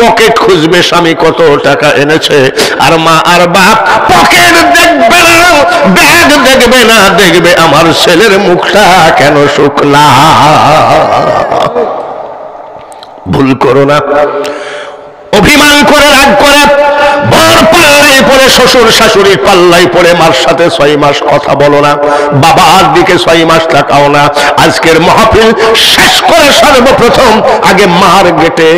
পকেট খুঁজবে, স্বামী কত টাকা এনেছে। আর মা আর বাপ পকেট দেখবে না, ব্যাগ দেখবে না, দেখবে আমার ছেলের মুখটা কেন শুকনা। ভুল করো না, অভিমান করে রাগ করে বর পাল্লাই পড়ে, শ্বশুর শাশুড়ির পাল্লাই পড়ে মার সাথে 6 মাস কথা বলো না, বাবার দিকে 6 মাস তাকাও না। আজকের মাহফিল শেষ করে সর্বপ্রথম আগে মার গেটে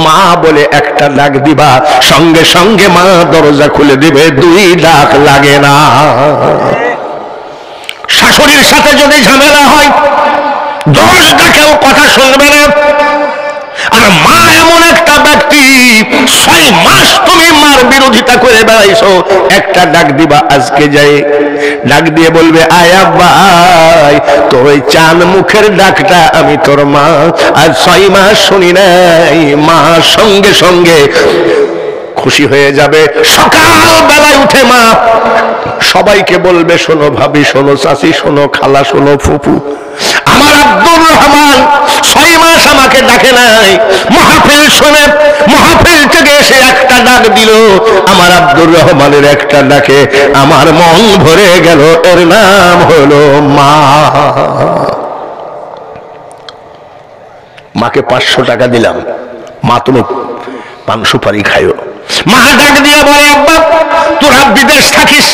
মা বলে একটা ডাক দিবা, সঙ্গে সঙ্গে মা দরজা খুলে দিবে, 2 ডাক লাগে না। শাশুড়ির সাথে যদি ঝামেলা হয় 10 ডাকেও কথা শুনবে না। আর মা এমন একটা ব্যক্তি, 6 মাস তুমি মার বিরোধিতা করে বেড়াইছো, একটা ডাক দিবা আজকে যাই, ডাক দিয়ে বলবে আয়া ভাই তোর ওই চান মুখের ডাকটা আমি তোর মা আজ 6 মাস শুনি নাই। মা সঙ্গে সঙ্গে খুশি হয়ে যাবে। সকাল বেলায় উঠে মা সবাইকে বলবে, শোনো ভাবি, শোনো চাচি, শোনো খালা, শোনো ফুপু, আমার আব্দুর রহমান 6 মাস আমাকে ডাকে নাই, মাহফিল শুনে মাহফিল থেকে এসে একটা ডাক দিল, আমার আব্দুর রহমানের একটা ডাকে আমার মন ভরে গেল, এর নাম হলো মা। মাকে 500 টাকা দিলাম, মা তুমি পান সুপারি খাইও। মা ডাক দিয়ে বলে আব্বা তোরা বিদেশ থাকিস,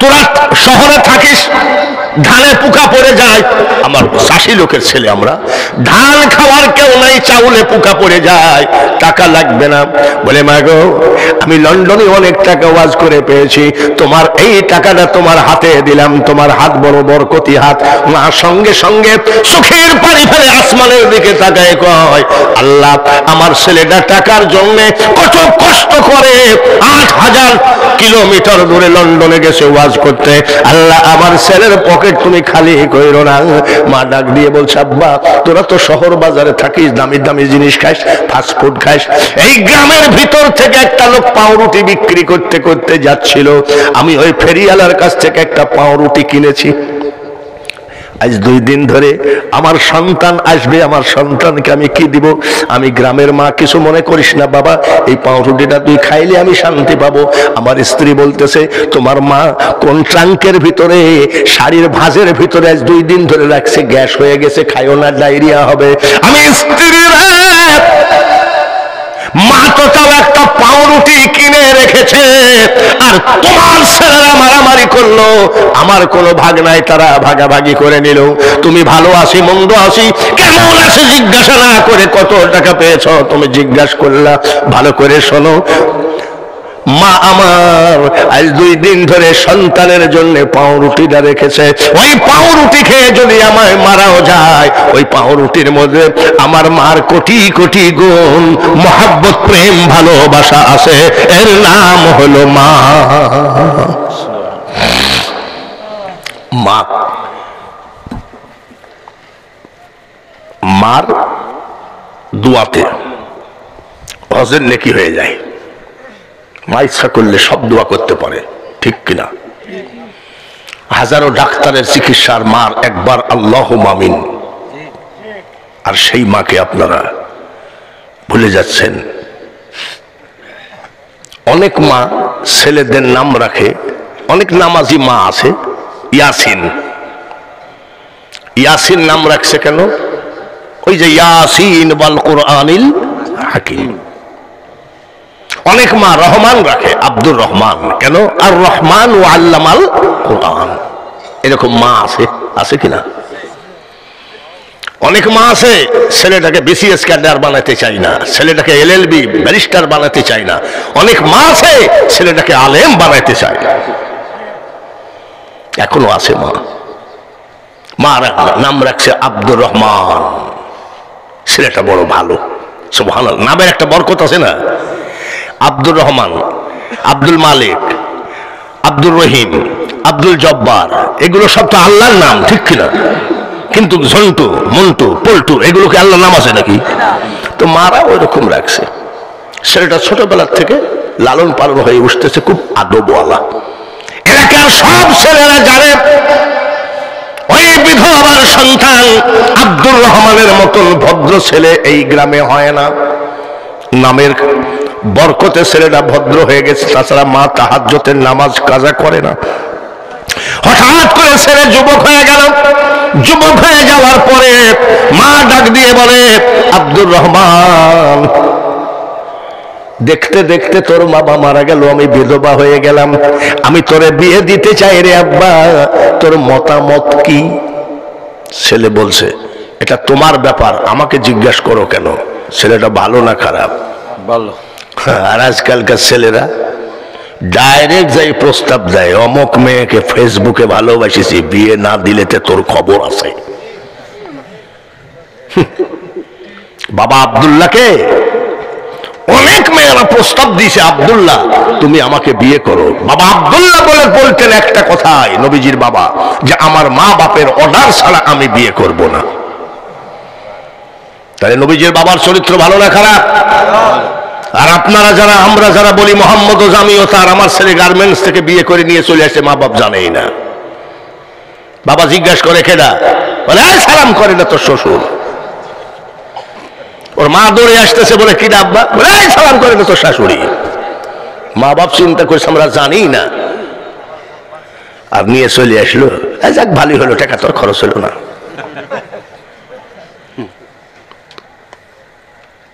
তোরা শহরে থাকিস, ধানে পোকা পড়ে যায়, আমার চাষি লোকের ছেলে আমরা, ধান খাওয়ার কেউ নাই, চাউলে পোকা পড়ে যায়, টাকা লাগবে না। বলে মা গো, আমি লন্ডনে অনেক টাকা ওয়াজ করে পেয়েছি, তোমার এই টাকাটা তোমার হাতে দিলাম, তোমার হাত বড় বরকতি হাত। মা সঙ্গে সঙ্গে চোখের পানি ফেলে আসমানের দিকে তাকায়, কয় আল্লাহ, আমার ছেলেটা টাকার জন্য কত কষ্ট করে ৮,০০০ কিলোমিটার দূরে লন্ডনে গেছে ওয়াজ করতে, আল্লাহ আমার ছেলের পকেট তুমি খালি কইরো না। মা ডাক দিয়ে বলছে, আব্বা তোরা তো শহর বাজারে থাকিস, দামি দামি জিনিস খাস, ফাস্ট ফুড খাস, এই গ্রামের ভিতর থেকে একটা লোক পাউরুটি বিক্রি করতে করতে যাচ্ছিল, আমি ওই ফেরিওয়ালার কাছ থেকে একটা পাউরুটি কিনেছি। আজ 2 দিন ধরে আমার সন্তান আসবে, আমার সন্তানকে আমি কি দিব? আমি গ্রামের মা, কিছু মনে করিস না বাবা, এই পাউরুটিটা তুই খাইলে আমি শান্তি পাবো। আমার স্ত্রী বলতেছে, তোমার মা কোন ট্রাঙ্কের ভিতরে, শাড়ির ভাঁজের ভিতরে আজ 2 দিন ধরে রাখছে, গ্যাস হয়ে গেছে, খাইও না, ডায়রিয়া হবে। আমি স্ত্রী মা তো তাও একটা পাউরুটি কিনে রেখেছে, আর তোমার ছেলেরা মারামারি করলো, আমার কোনো ভাগ নাই, তারা ভাগাভাগি করে নিল। তুমি ভালো আছি মন্দ আছি কেমন আছে জিজ্ঞাসা না করে কত টাকা পেয়েছ তুমি জিজ্ঞাসা করলা। ভালো করে শোনো, মা আমার আজ 2 দিন ধরে সন্তানের জন্য পাউরুটিটা রেখেছে, ওই পাউরুটি খেয়ে যদি আমায় মারাও যায়, ওই পাউরুটির মধ্যে আমার মার কোটি কোটি গুণ মহাব্বত, প্রেম, ভালোবাসা আছে, এর নাম হলো মা। মা, মার দোয়াতে হজের নেকি হয়ে যায়। মা ইচ্ছা করলে সব দোয়া করতে পারে, ঠিক কিনা? হাজারো ডাক্তারের চিকিৎসার মার একবার আল্লাহুম্মা আমিন, আর সেই মাকে আপনারা ভুলে যাচ্ছেন। অনেক মা ছেলেদের নাম রাখে, অনেক নামাজি মা আছে, ইয়াসিন, ইয়াসিন নাম রাখছে কেন? ওই যে ইয়াসিন ওয়াল কুরআনিল হাকিম। অনেক মা রহমান রাখে, আব্দুর রহমান, কেন? আর রহমান ও আল্লামাল কুরআন, এরকম মা আছে, আছে কিনা? অনেক মা আছে ছেলেটাকে বিসিএস ক্যাডার বানাতে চাই না, ছেলেটাকে এলএলবি ব্যারিস্টার বানাতে চাই না। অনেক মা আছে ছেলেটাকে আলেম বানাতে চায়, এখনো আছে মা। মা নাম রাখছে আব্দুর রহমান, ছেলেটা বড় ভালো, সুবহানাল্লাহ, নামের একটা বরকত আছে না? আব্দুর রহমান, আব্দুল মালিক, আব্দুর রহিম, আব্দুল জব্বার, এগুলো সব তো আল্লাহর নাম, ঠিক কিনা? কিন্তু ঝন্টু, মন্টু, পল্টু, এগুলো কি আল্লাহর নাম আছে নাকি? তো মারা ওই রকম রাখছে। ছেলেটা ছোটবেলার থেকে লালন পালন হয়ে উঠতেছে, খুব আদবওয়ালা। এলাকার সব ছেলেরা জানে ওই বিধবার সন্তান আব্দুর রহমানের মতন ভদ্র ছেলে এই গ্রামে হয় না। নামের বরকতে ছেলেটা ভদ্র হয়ে গেছে, তাছাড়া মা তাহাজ্জুদের নামাজ কাজা করে না। হঠাৎ করে ছেলে যুবক হয়ে গেল। যুবক হয়ে যাওয়ার পরে মা ডাক দিয়ে বলে, আব্দুর রহমান, দেখতে দেখতে তোর বাবা মারা গেল, আমি বিধবা হয়ে গেলাম, আমি তোরে বিয়ে দিতে চাই রে আব্বা, তোর মতামত কি? ছেলে বলছে, এটা তোমার ব্যাপার, আমাকে জিজ্ঞাসা করো কেন? ছেলেটা ভালো না খারাপ? ভালো। আর আজকালকার ছেলেরা ডাইরেক্ট যাই প্রস্তাব দেয়, অমুক মেয়েকে ফেসবুকে ভালোবাসিছি, বিয়ে না দিলে তোর খবর আছে। বাবা আব্দুল্লাহকে অনেক মেয়েরা প্রস্তাব দিয়েছে, আব্দুল্লাহ তুমি আমাকে বিয়ে করো। বাবা আব্দুল্লাহ বলে বলতেন একটা কথাই, নবীজির বাবা, যে আমার মা বাপের অর্ডার ছাড়া আমি বিয়ে করব না। তাহলে নবীজির বাবার চরিত্র ভালো না খারাপ? আর আপনারা যারা, আমরা যারা বলি মোহাম্মদ ও জামিও, তার আমার ছেলে গার্মেন্টস থেকে বিয়ে করে নিয়ে চলে আসে, মা বাপ জানেই না। বাবা জিজ্ঞাসা করে কেডা? বলে সালাম করে না তোর শ্বশুর। ওর মা দৌড়ে আসতেছে, বলে কি আব্বা? বলে সালাম করে না তোর শাশুড়ি। মা বাপ চিন্তা করছে আমরা জানি না, আর নিয়ে চলে আসলো। যাক ভালোই হলো, টাকা তোর খরচ হলো না।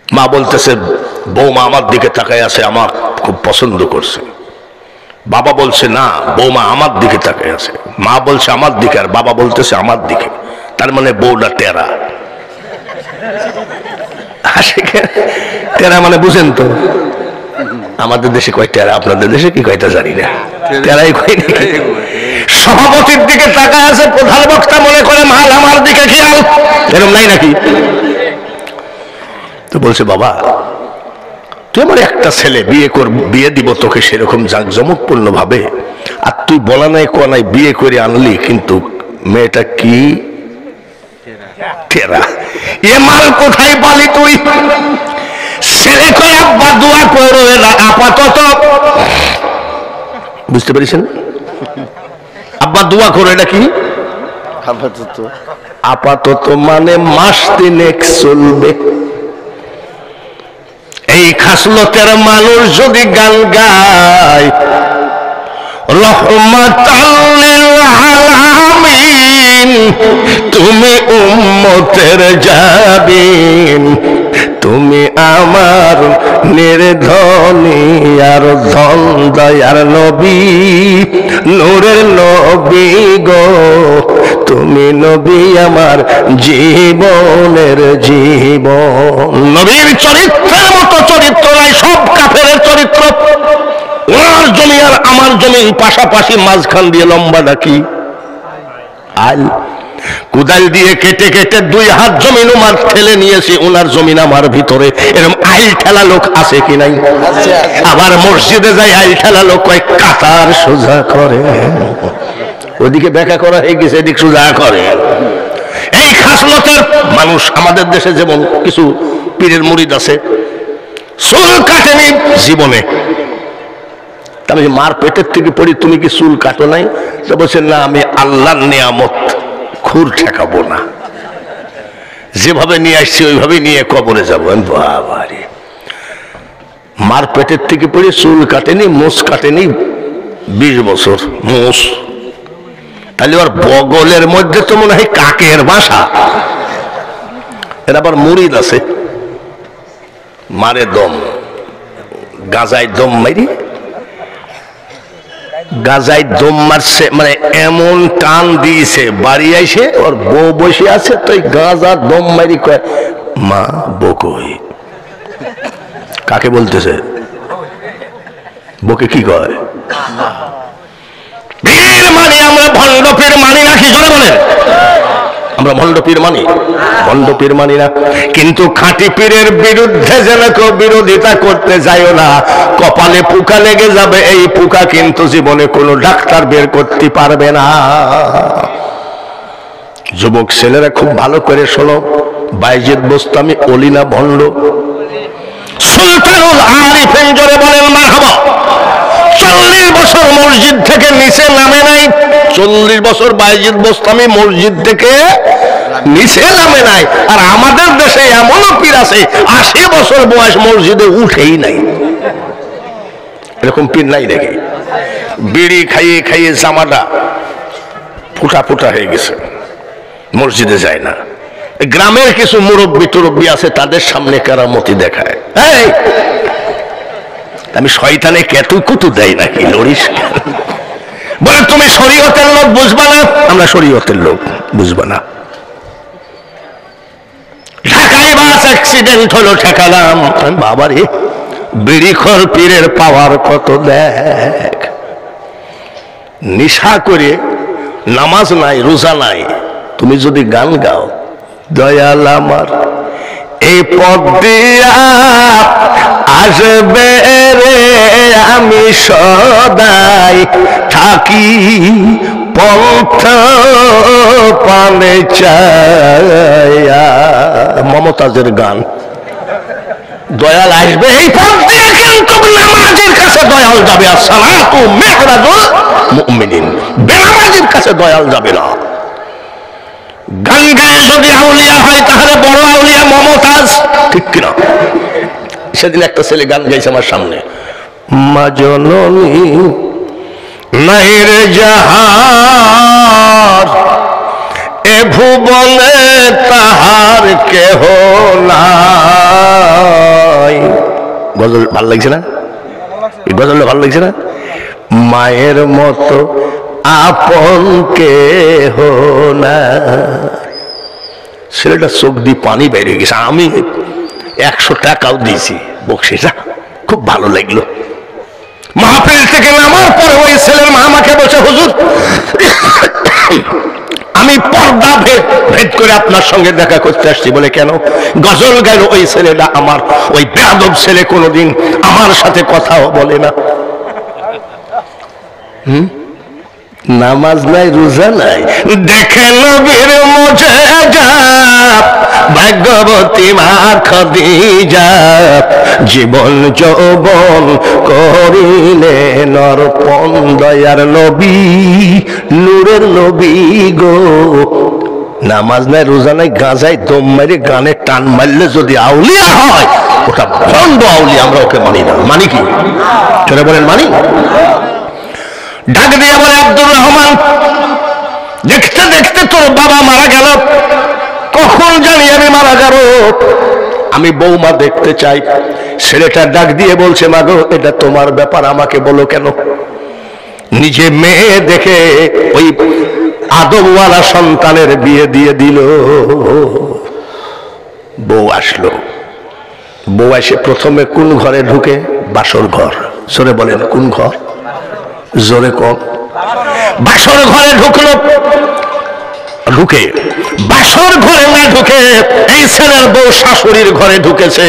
মা বলতেছে, বৌমা আমার দিকে তাকায় আছে, আমার খুব পছন্দ করছে। বাবা বলছে না, বৌমা আমার দিকে তাকিয়ে আছে, মা বলছে আমার দিকে, আর বাবা বলতেছে আমার দিকে, তার মানে বউটা টেরা। টেরা মানে বুঝেন তো, আমাদের দেশে কয় টেরা, আপনাদের দেশে কি কয়টা জানি না, টেরাই কয় নাকি। সভাপতির দিকে তাকায় আছে, প্রধান বক্তা মনে করে মাল আমার দিকে খেয়াল, এরকম নাই নাকি? তো বলছে বাবা তুই আমার একটা ছেলে বিয়ে দিব তোকে সেরকম জাঁকজমকপূর্ণ ভাবে, আর তুই বলা নাই কোয়া নাই বিয়ে করে আনলি, কিন্তু মেয়েটা কি টেরা, এ মাল কোথায় পালি তুই? ছেলে কয় আব্বা দোয়া করো আপাতত, বুঝতে পেরেছেন? আব্বা দোয়া করো, এটা কি আপাতত? আপাতত মানে মাস তিনেক চলবে। এই খাসলতের মানুষ যদি গান গায়, রহমাতাল লিল আলামিন, তুমি উম্মতের জাবিন, তুমি আমার নির্ধনী আর ধন দয়ার নবী, নূরের নবী গো, তুমি নবী আমার জীবনের জীবন। নবীর চরিত্রের মতো চরিত্র নাই, সব কাফেরের চরিত্র। ওনার জমি আর আমার জমি পাশাপাশি, মাঝখান দিয়ে লম্বা নাকি আল, কুদাল দিয়ে কেটে কেটে 2 হাত জমিন উমার ঠেলে নিয়েছি, ওনার জমিন আমার ভিতরে। এরকম আইল ঠেলা লোক আছে কি নাই? আবার মসজিদে যাই আইল ঠেলা লোক কয়েক কাতার সোজা করে, ওদিকে ব্যাখ্যা করা হয়ে গেছে, এদিক সোজা করে। এই খাসলতের মানুষ আমাদের দেশে যেমন কিছু পীরের মুরিদ আছে, চুল কাটেনি জীবনে। আমি মার পেটের থেকে পড়ি, তুমি কি চুল কাটো নাই? তো বলছে না, আমি আল্লাহর নিয়ামত খুর ঠেকাবো না, যেভাবে নিয়ে আসছি ওইভাবে নিয়ে কবরে যাবো। বাবারে, মার পেটের থেকে পড়ে চুল কাটেনি, মোষ কাটেনি 20 বছর মোষ, তাহলে ওর বগলের মধ্যে তো মনে হয় কাকের বাসা। এর আবার মুরিদ আছে, মারে দম, গাজায় দম মারি, গাজায় দম মারছে, মানে এমন টান দিয়েছে, বাড়ি আইসে ওর বউ বসে আছে, তো গাজা দম মারি কয় মা বকই। কাকে বলতেছে? বকে কি কয়? পীর মানি আমরা, ভণ্ড পীর মানি না, কি জোরে বলেন? আমরা ভণ্ড পীর মানি? ভণ্ড পীর মানি না, কিন্তু খাঁটি পীরের বিরুদ্ধে যেন কেউ বিরোধিতা করতে যাইও না, কপালে পোকা লেগে যাবে। এই পোকা কিন্তু জীবনে কোনো ডাক্তার বের করতে পারবে না। যুবক ছেলেরা খুব ভালো করে শোনো, বাইজিদ বোস্তামি ওলি না ভণ্ড? সুলতানুল আরিফিন জোরে বলেন মারহাবা। 40 বছর মসজিদ থেকে নিচে নামে নাই, 40 বছর বাইজিদ বোস্তামি মসজিদ থেকে নিচে নামে নাই। আর আমাদের দেশে এমনও পীর আছে 80 বছর বয়স মসজিদে উঠেই নাই। এরকম পীর নাই দেখে? বিড়ি খাইয়ে খাইয়ে জামাটা ফুটা ফুটা হয়ে গেছে, মসজিদে যায় না। গ্রামের কিছু মুরব্বী টুরব্বী আছে, তাদের সামনে কেরামতি দেখায়। এই আমি শয়তানে কেতু কুতু দেয় নাকি, লড়িস? বলে তুমি শরীয়তের লোক বুঝবা না? আমরা শরীয়তের লোক বুঝবা না। ঢাকায় বাস অ্যাক্সিডেন্ট হলো, ঠেকালাম। বাবারে, বিড়িখোর পীরের পাওয়ার কত দেখ। নিশা করে নামাজ নাই, রোজা নাই, তুমি যদি গান গাও, দয়াল আমার এই পথ দিয়া আসবে রে, আমি সদাই থাকি পথ পানে চায়া। মমতাজের গান। দয়াল আসবে এই পথ দিয়ে, কিন্তু নামাজের কাছে দয়াল যাবে। আসসালাতু মিহরাজুল মুমিনিন, বেনামাজির কাছে দয়াল যাবে না। গান গায়ে যদি আউলিয়া হয়, তাহলে বড় আউলিয়া মমতাজ, ঠিক কিনা? সেদিন একটা ছেলে গান গাইছে আমার সামনে, মা জননী নাই রে যাহার, এ ভুবনে তাহার কেহ নাই। গজল ভালো লাগছে না? এই গজলটা ভালো লাগছে না? মায়ের মতো আপন কেহ না। ছেলেটা চোখ দিয়ে পানি বেরিয়ে গেছে। আমি 100 টাকাও দিয়েছি বকশিস, খুব ভালো লাগলো। মাহফিল থেকে নামার পরে ওই ছেলের মা আমাকে বলছে, হুজুর আমি পর্দা ভেদ করে আপনার সঙ্গে দেখা করতে আসছি। বলে কেন? গজল গেল ওই ছেলেটা আমার, ওই বেয়াদব ছেলে কোনোদিন আমার সাথে কথাও বলে না। নামাজ নাই, রোজা নাই, দেখে নবীর মুজিজা, ভাগ্যবতী মা খাদিজা, জীবন যৌবন করিলে নরপণ, দয়ার নবী নূরের নবী গো। নামাজ নাই, রোজা নাই, গাঁজায় দম মারে গানে টান মারলে যদি আউলিয়া হয়, ওটা ভণ্ড আউলিয়া, আমরা ওকে মানি না। মানি কি? চলে বলেন মানি। ডাক দিয়ে বলে, আব্দুর রহমান, দেখতে দেখতে তোর বাবা মারা গেল, কখন জানি আমি মারা যাব, আমি বৌমা দেখতে চাই। ছেলেটা ডাক দিয়ে বলছে, মাগো এটা তোমার ব্যাপার, আমাকে বলো কেন? নিজে মেয়ে দেখে ওই আদবওয়ালা সন্তানের বিয়ে দিয়ে দিল। বউ আসলো, বউ এসে প্রথমে কোন ঘরে ঢুকে? বাসর ঘর। সরে বলেন কোন ঘর? জোরে কম। বাসর ঘরে ঢুকলো, ঢুকে বাসর ঘরে না ঢুকে এই ছেলের বউ শাশুড়ির ঘরে ঢুকেছে।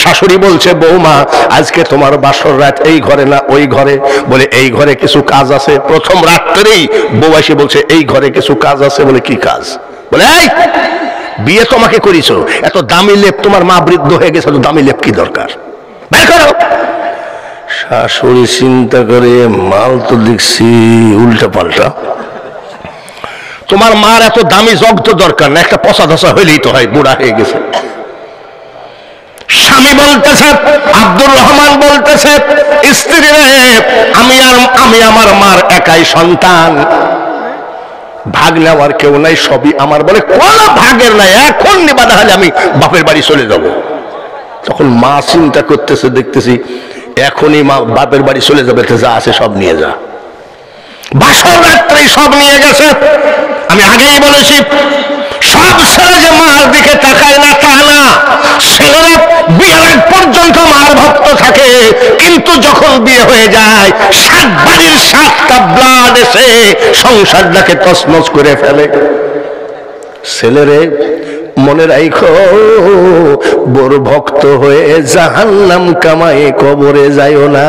শাশুড়ি বলছে, বৌমা আজকে তোমার বাসর রাত এই ঘরে না ওই ঘরে? বলে এই ঘরে কিছু কাজ আছে। প্রথম রাত্রেই বউ এসে বলছে, এই ঘরে কিছু কাজ আছে। বলে কি কাজ? বলে এই বিয়ে তোমাকে করিস, এত দামি লেপ, তোমার মা বৃদ্ধ হয়ে গেছে, এত দামি লেপ কি দরকার? বের করো। শাশুড়ি চিন্তা করে, মাল তো দেখছি উল্টা পাল্টা, তোমার মার এত দামি জগ তো দরকার না, একটা পচা ধসা হইলেই তো হয়, বুড়া হয়ে গেছে। স্বামী বলতেছে, আব্দুর রহমান বলতেছে, স্ত্রী রে, আমি আমার মার একাই সন্তান, ভাগ নেওয়ার কেউ নাই, সবই আমার। বলে কোন ভাগের নাই, এখন নিবাদা হলে আমি বাপের বাড়ি চলে যাব। তখন মা চিন্তা করতেছে, দেখতেছি এখনই মা বাপের বাড়ি চলে যাবে, যা আছে সব নিয়ে যা। বাসর রাত্রেই সব নিয়ে গেছে। আমি আগেই বলেছি, সব ছেলে যে মার দিকে তাকায় না তা না, ছেলেরা বিয়ের আগ পর্যন্ত মার ভক্ত থাকে, কিন্তু যখন বিয়ে হয়ে যায় 7 বাড়ির 7টা ব্লাড এসে সংসারটাকে তছনছ করে ফেলে। ছেলেরে মনে রাখো, বড় ভক্ত হয়ে জাহান্নাম কামায়ে কবরে যাইও না,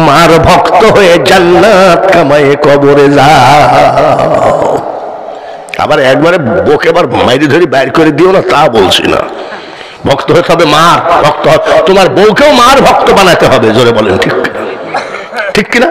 মার ভক্ত হয়ে জান্নাত কামায়ে কবরে যাও। আবার একবারে বকে আবার মাইরি ধরে বাইর করে দিও না, তা বলছি না। ভক্ত হতে হবে মার ভক্ত, তোমার বউকেও মার ভক্ত বানাতে হবে। জোরে বলেন ঠিক ঠিক কিনা?